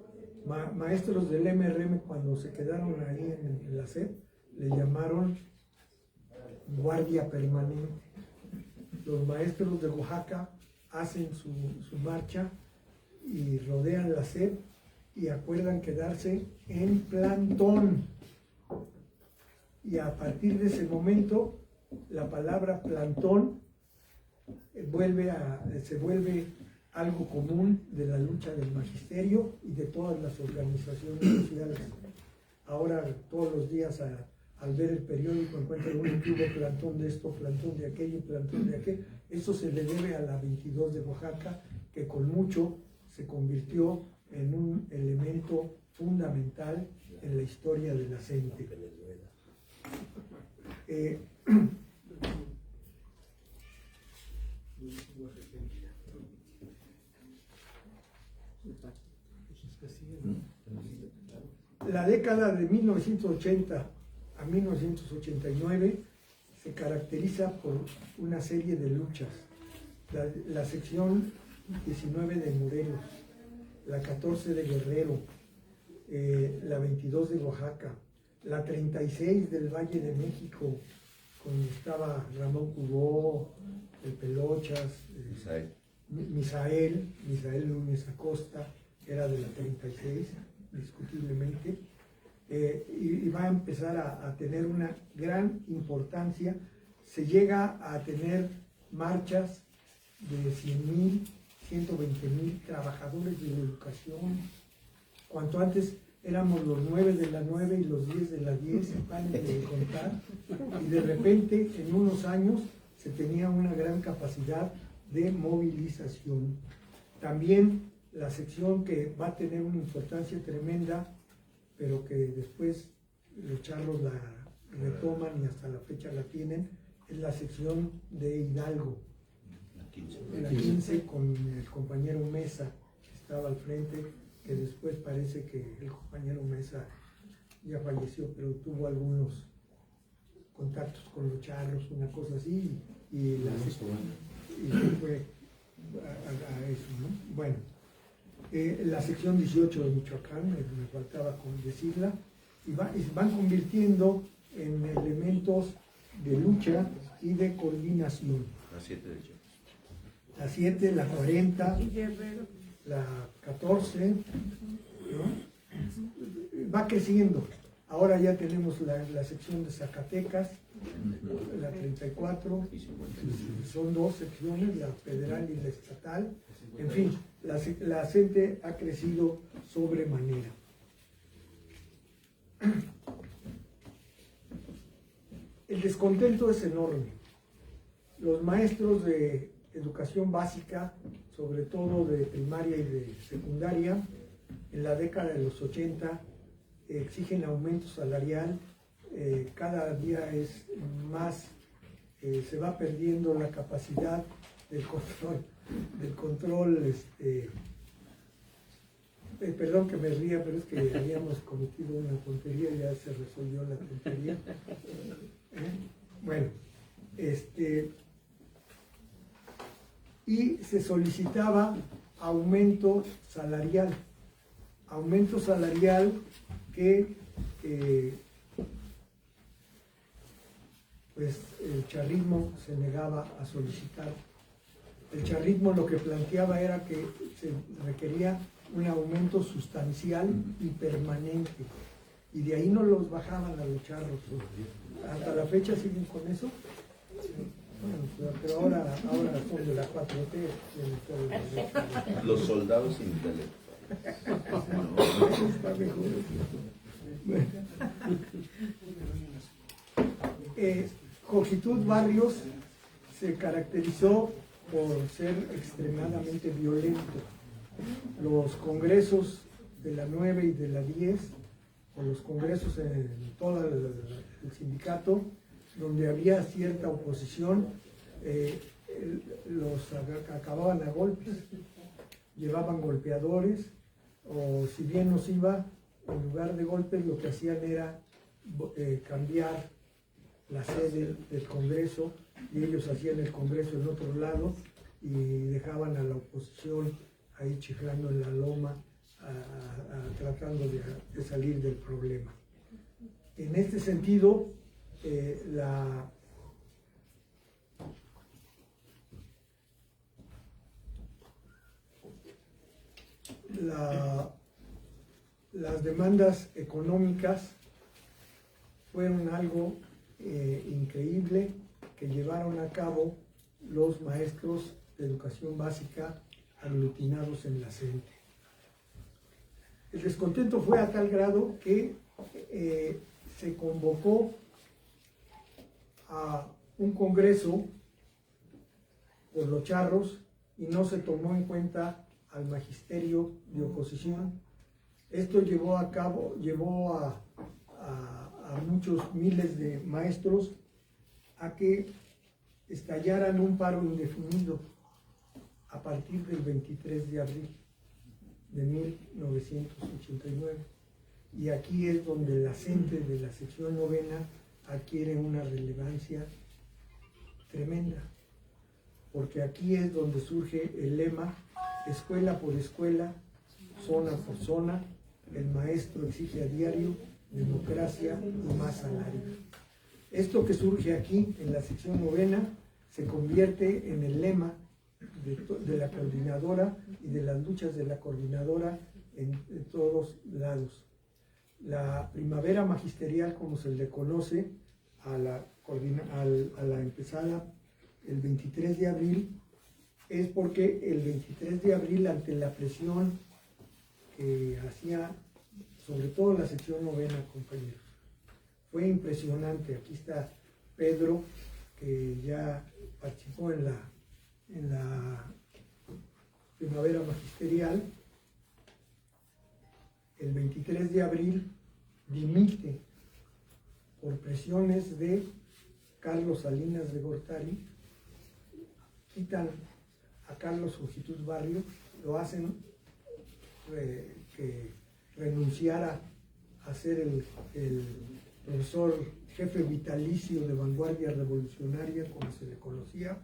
maestros del MRM, cuando se quedaron ahí en la SEP, le llamaron guardia permanente. Los maestros de Oaxaca hacen su marcha y rodean la SEP y acuerdan quedarse en plantón. Y a partir de ese momento, la palabra plantón se vuelve algo común de la lucha del magisterio y de todas las organizaciones sociales. Ahora, todos los días, al ver el periódico, encuentran un hubo plantón de esto, plantón de aquello, plantón de aquello. Eso se le debe a la 22 de Oaxaca, que con mucho se convirtió en un elemento fundamental en la historia de la CENTE. La década de 1980 a 1989 se caracteriza por una serie de luchas. La sección 19 de Morelos, la 14 de Guerrero, la 22 de Oaxaca, la 36 del Valle de México, donde estaba Ramón Cubó, el Pelochas, Misael Núñez Acosta, era de la 36, discutiblemente, y va a empezar a tener una gran importancia. Se llega a tener marchas de 100,000, 120,000 trabajadores de la educación. Cuanto antes éramos los 9 de la 9 y los 10 de la 10, paren de contar, y de repente en unos años se tenía una gran capacidad de movilización. También la sección que va a tener una importancia tremenda, pero que después los charros la retoman y hasta la fecha la tienen, es la sección de Hidalgo, la 15 con el compañero Mesa, que estaba al frente, que después parece que el compañero Mesa ya falleció, pero tuvo algunos contactos con los charros, una cosa así, y fue a eso, ¿no? Bueno, la sección 18 de Michoacán, me faltaba decirla, y van convirtiendo en elementos de lucha y de coordinación. La 7 de Chiapas. La 7, la 40, la 14, ¿no? Va creciendo. Ahora ya tenemos la sección de Zacatecas, la 34, son dos secciones, la federal y la estatal. En fin, la CENTE ha crecido sobremanera. El descontento es enorme. Los maestros de educación básica, sobre todo de primaria y de secundaria, en la década de los 80 exigen aumento salarial, cada día es más, se va perdiendo la capacidad del control, perdón que me ría, pero es que habíamos cometido una tontería y ya se resolvió la tontería. Bueno, y se solicitaba aumento salarial que pues el charrismo se negaba a solicitar. El charrismo lo que planteaba era que se requería un aumento sustancial y permanente, y de ahí no los bajaban a los charros. Hasta la fecha siguen con eso. Bueno, pero ahora son de la 4T. Los soldados intelectuales. Está mejor. Bueno. Joxitud Barrios se caracterizó por ser extremadamente violento. Los congresos de la 9 y de la 10, o los congresos en todo el sindicato, donde había cierta oposición, los acababan a golpes, llevaban golpeadores, o si bien nos iba, en lugar de golpes lo que hacían era cambiar la sede del Congreso, y ellos hacían el Congreso en otro lado y dejaban a la oposición ahí chiflando en la loma, tratando de salir del problema. En este sentido, las demandas económicas fueron algo increíble que llevaron a cabo los maestros de educación básica aglutinados en la CENTE. El descontento fue a tal grado que se convocó a un congreso por los charros y no se tomó en cuenta al magisterio de oposición. Esto llevó a muchos miles de maestros a que estallaran un paro indefinido a partir del 23 de abril de 1989. Y aquí es donde la CENTE de la sección novena adquiere una relevancia tremenda, porque aquí es donde surge el lema: escuela por escuela, zona por zona, el maestro exige a diario democracia y más salario. Esto que surge aquí en la sección novena se convierte en el lema de la coordinadora y de las luchas de la coordinadora en todos lados. La primavera magisterial, como se le conoce a la empezada el 23 de abril, es porque el 23 de abril, ante la presión que hacía sobre todo la sección novena, compañeros, fue impresionante. Aquí está Pedro, que ya participó en la primavera magisterial. El 23 de abril dimite por presiones de Carlos Salinas de Gortari, quitan a Carlos Joxitud Barrios, lo hacen que renunciara a ser el profesor jefe vitalicio de Vanguardia Revolucionaria, como se le conocía,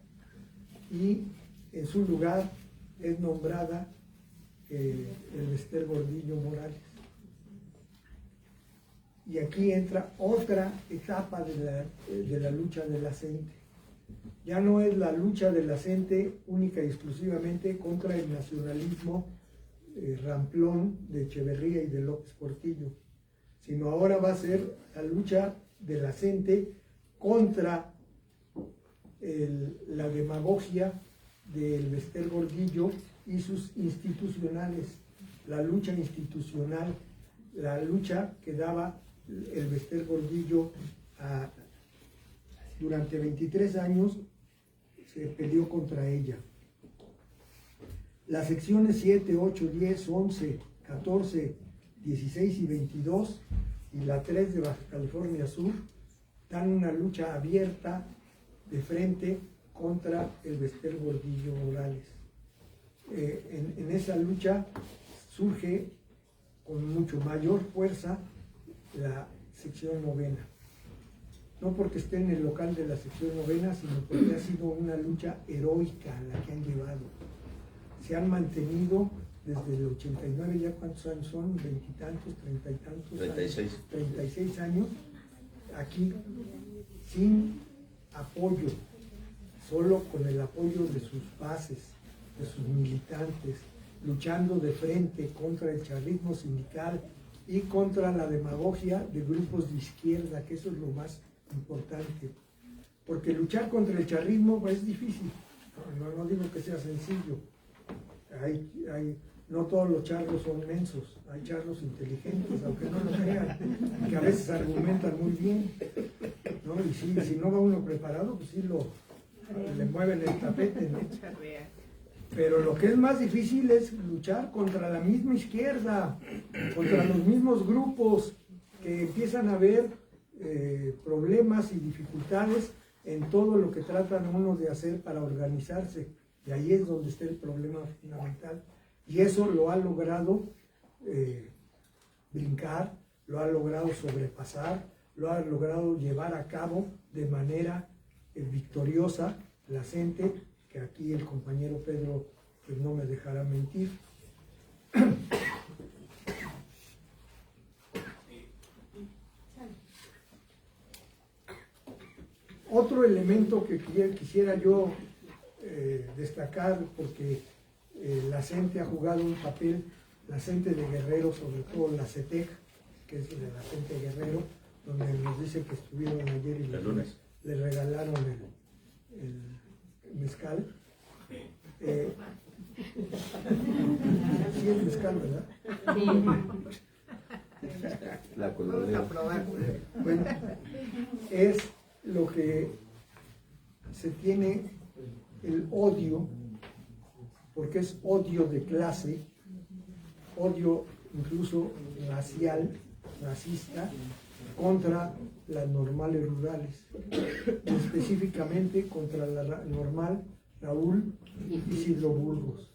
y en su lugar es nombrada el Esther Gordillo Morales. Y aquí entra otra etapa de la lucha de la CENTE. Ya no es la lucha de la CENTE única y exclusivamente contra el nacionalismo ramplón de Echeverría y de López Portillo, sino ahora va a ser la lucha de la CENTE contra la demagogia del Bester Gordillo y sus institucionales, la lucha institucional, la lucha que daba el Bester Gordillo durante 23 años se peleó contra ella. Las secciones 7, 8, 10, 11, 14, 16 y 22 y la 3 de Baja California Sur dan una lucha abierta de frente contra el Bester Gordillo Morales. En esa lucha surge con mucho mayor fuerza la sección novena. No porque esté en el local de la sección novena, sino porque ha sido una lucha heroica la que han llevado. Se han mantenido desde el 89, ¿ya cuántos años son? ¿Veintitantos, treinta y tantos? 36. 36 años, aquí, sin apoyo, solo con el apoyo de sus bases, de sus militantes, luchando de frente contra el charrismo sindical y contra la demagogia de grupos de izquierda, que eso es lo más importante. porque luchar contra el charrismo pues, es difícil, no digo que sea sencillo, no todos los charros son mensos, hay charros inteligentes, aunque no lo crean, que a veces argumentan muy bien, ¿no? Y si no va uno preparado, pues sí le mueven el tapete, ¿no? Pero lo que es más difícil es luchar contra la misma izquierda, contra los mismos grupos que empiezan a ver problemas y dificultades en todo lo que tratan uno de hacer para organizarse. Y ahí es donde está el problema fundamental. Y eso lo ha logrado brincar, lo ha logrado sobrepasar, lo ha logrado llevar a cabo de manera victoriosa la gente, que aquí el compañero Pedro pues no me dejará mentir. Otro elemento que quisiera yo destacar, porque la CENTE ha jugado un papel, la CENTE de Guerrero, sobre todo la CETEC, que es de la CENTE Guerrero, donde nos dice que estuvieron ayer y le regalaron el mezcal. Sí, es mezcal, ¿verdad? La colonia. Bueno, es lo que se tiene el odio, porque es odio de clase, odio incluso racial, racista, contra las normales rurales, específicamente contra la normal Raúl Isidro Burgos,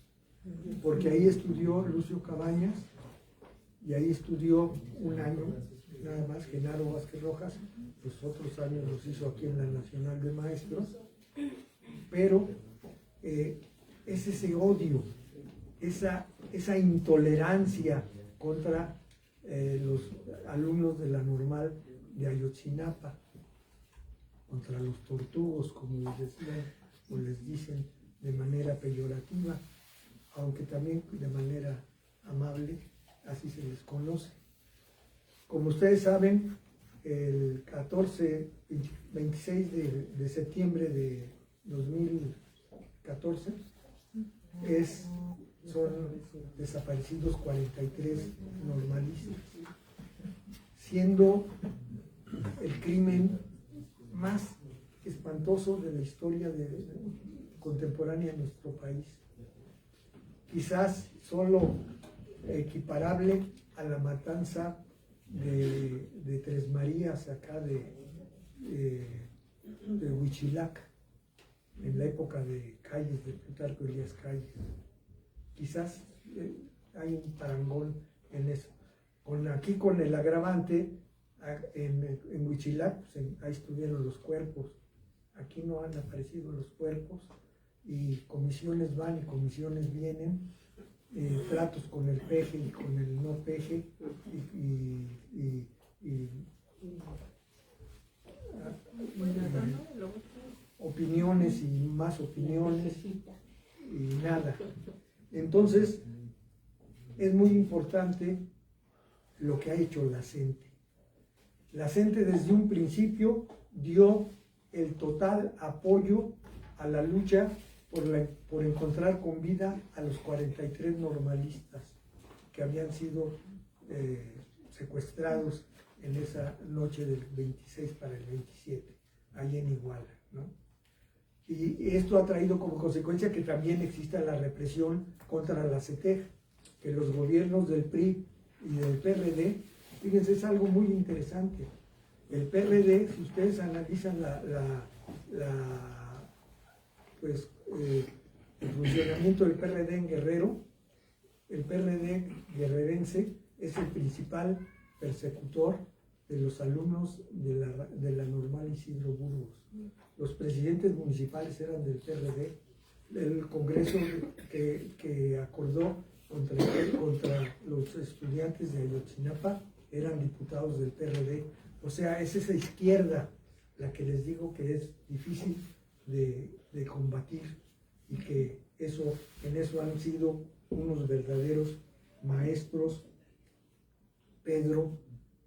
porque ahí estudió Lucio Cabañas y ahí estudió un año nada más Genaro Vázquez Rojas, los otros años los hizo aquí en la Nacional de Maestros, pero es ese odio, esa intolerancia contra los alumnos de la normal de Ayotzinapa, contra los tortugos, como les decían o les dicen de manera peyorativa, aunque también de manera amable, así se les conoce. Como ustedes saben, el 26 de septiembre de 2014 son desaparecidos 43 normalistas, siendo el crimen más espantoso de la historia contemporánea en nuestro país. Quizás solo equiparable a la matanza de Tres Marías, acá de Huichilac, en la época de Calles, de Plutarco Elías Calles. Quizás hay un parangón en eso. Aquí con el agravante, en Huichilac, pues ahí estuvieron los cuerpos. Aquí no han aparecido los cuerpos y comisiones van y comisiones vienen, tratos con el peje y con el no peje opiniones y más opiniones y nada. Entonces es muy importante lo que ha hecho la CENTE. La CENTE desde un principio dio el total apoyo a la lucha por encontrar con vida a los 43 normalistas que habían sido secuestrados en esa noche del 26 para el 27, ahí en Iguala, ¿no? Y esto ha traído como consecuencia que también exista la represión contra la CETEG, que los gobiernos del PRI y del PRD, fíjense, es algo muy interesante. El PRD, si ustedes analizan el funcionamiento del PRD en Guerrero, el PRD guerrerense es el principal persecutor de los alumnos de la normal Isidro Burgos. Los presidentes municipales eran del PRD, el Congreso que acordó contra los estudiantes de Ayotzinapa eran diputados del PRD. O sea, es esa izquierda la que les digo que es difícil de combatir y que en eso han sido unos verdaderos maestros, Pedro,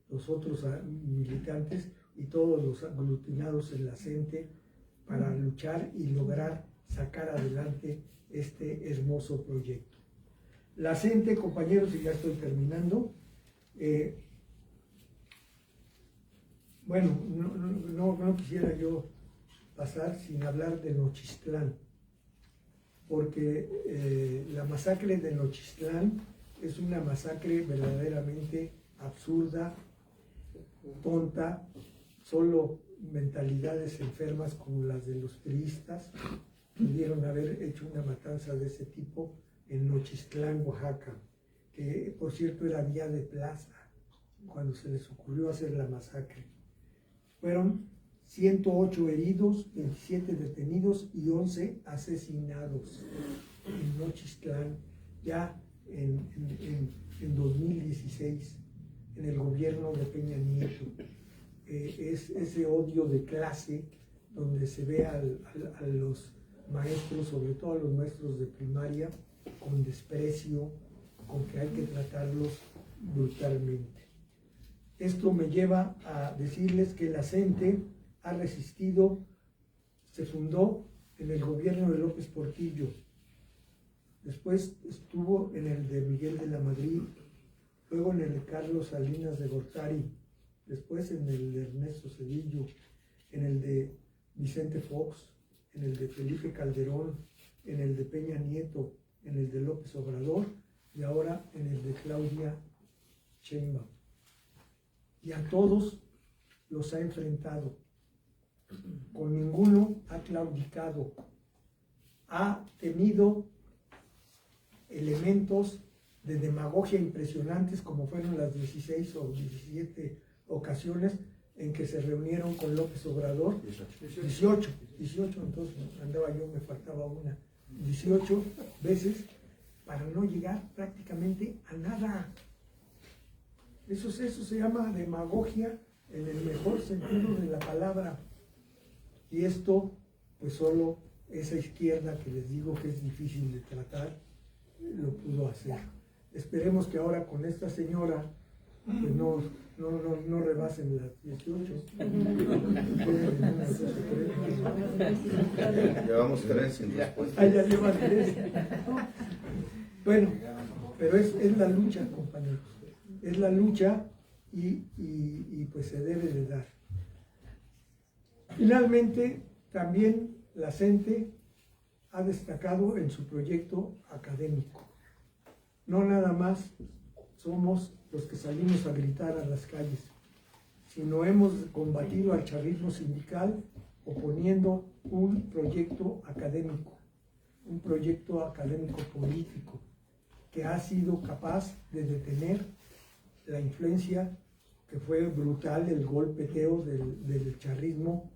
los otros militantes y todos los aglutinados en la CENTE para luchar y lograr sacar adelante este hermoso proyecto. La CENTE, compañeros, y ya estoy terminando, bueno, no quisiera yo pasar sin hablar de Nochistlán, porque la masacre de Nochistlán es una masacre verdaderamente absurda, tonta, solo mentalidades enfermas como las de los priistas pudieron haber hecho una matanza de ese tipo en Nochistlán, Oaxaca, que por cierto era día de plaza cuando se les ocurrió hacer la masacre. Fueron 108 heridos, 27 detenidos y 11 asesinados en Nochistlán, ya en 2016, en el gobierno de Peña Nieto. Es ese odio de clase donde se ve a los maestros, sobre todo a los maestros de primaria, con desprecio, con que hay que tratarlos brutalmente. Esto me lleva a decirles que la CENTE ha resistido, se fundó en el gobierno de López Portillo, después estuvo en el de Miguel de la Madrid, luego en el de Carlos Salinas de Gortari, después en el de Ernesto Zedillo, en el de Vicente Fox, en el de Felipe Calderón, en el de Peña Nieto, en el de López Obrador y ahora en el de Claudia Sheinbaum. Y a todos los ha enfrentado. Con ninguno ha claudicado. Ha tenido elementos de demagogia impresionantes, como fueron las 16 o 17 ocasiones en que se reunieron con López Obrador. 18, entonces andaba yo, me faltaba una. 18 veces para no llegar prácticamente a nada. Eso se llama demagogia en el mejor sentido de la palabra. Y esto, pues solo esa izquierda que les digo que es difícil de tratar, lo pudo hacer. Esperemos que ahora con esta señora, pues no rebasen las 18. Llevamos 3 sin respuesta. Ah, ya llevan 3. Bueno, pero es la lucha, compañeros. Es la lucha y pues se debe de dar. Finalmente, también la CENTE ha destacado en su proyecto académico. No nada más somos los que salimos a gritar a las calles, sino hemos combatido al charrismo sindical oponiendo un proyecto académico político, que ha sido capaz de detener la influencia que fue brutal, el golpeteo del charrismo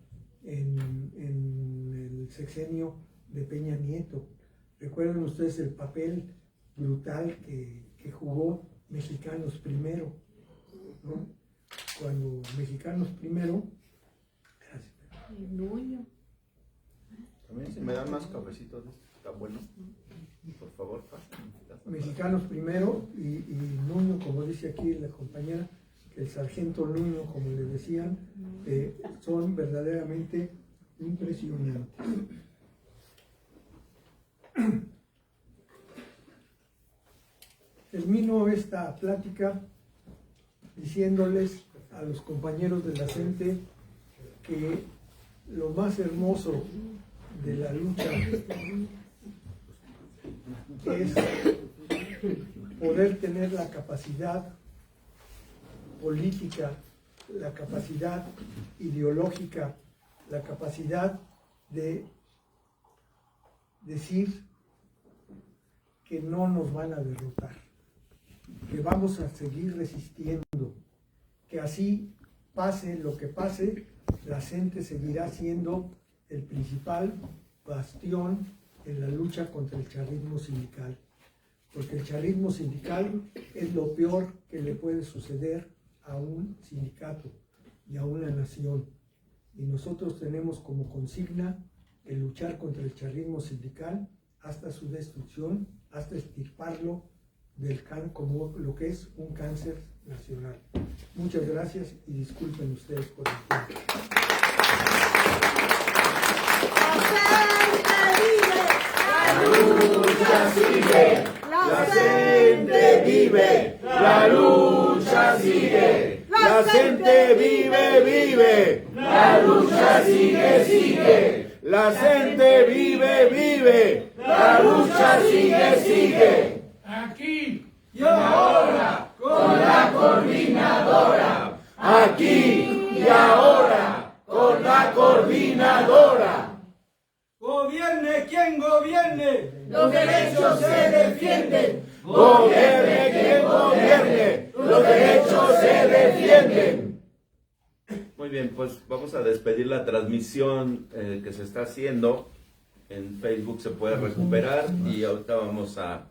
en el sexenio de Peña Nieto. Recuerden ustedes el papel brutal que jugó Mexicanos Primero, ¿no? Cuando Mexicanos Primero, También si me dan más cafecitos, está bueno. Por favor, Mexicanos Primero y Nuño, como dice aquí la compañera, el sargento Nuño, como les decían, son verdaderamente impresionantes. Termino esta plática diciéndoles a los compañeros de la CENTE que lo más hermoso de la lucha es poder tener la capacidad política, la capacidad ideológica, la capacidad de decir que no nos van a derrotar, que vamos a seguir resistiendo, que así pase lo que pase, la CENTE seguirá siendo el principal bastión en la lucha contra el charrismo sindical, porque el charrismo sindical es lo peor que le puede suceder a un sindicato y a una nación, y nosotros tenemos como consigna el luchar contra el charrismo sindical hasta su destrucción, hasta extirparlo como lo que es un cáncer nacional. Muchas gracias y disculpen ustedes por el tiempo. La gente vive, la lucha sigue. La gente vive, vive, la lucha sigue, sigue. La gente vive, vive, la lucha sigue, sigue. Aquí Y ahora, con la coordinadora. Aquí y ahora, con la coordinadora. gobierne quien gobierne. Los derechos se defienden. Gobierne quien gobierne, los derechos se defienden. Muy bien, pues vamos a despedir la transmisión que se está haciendo. En Facebook se puede recuperar y ahorita vamos a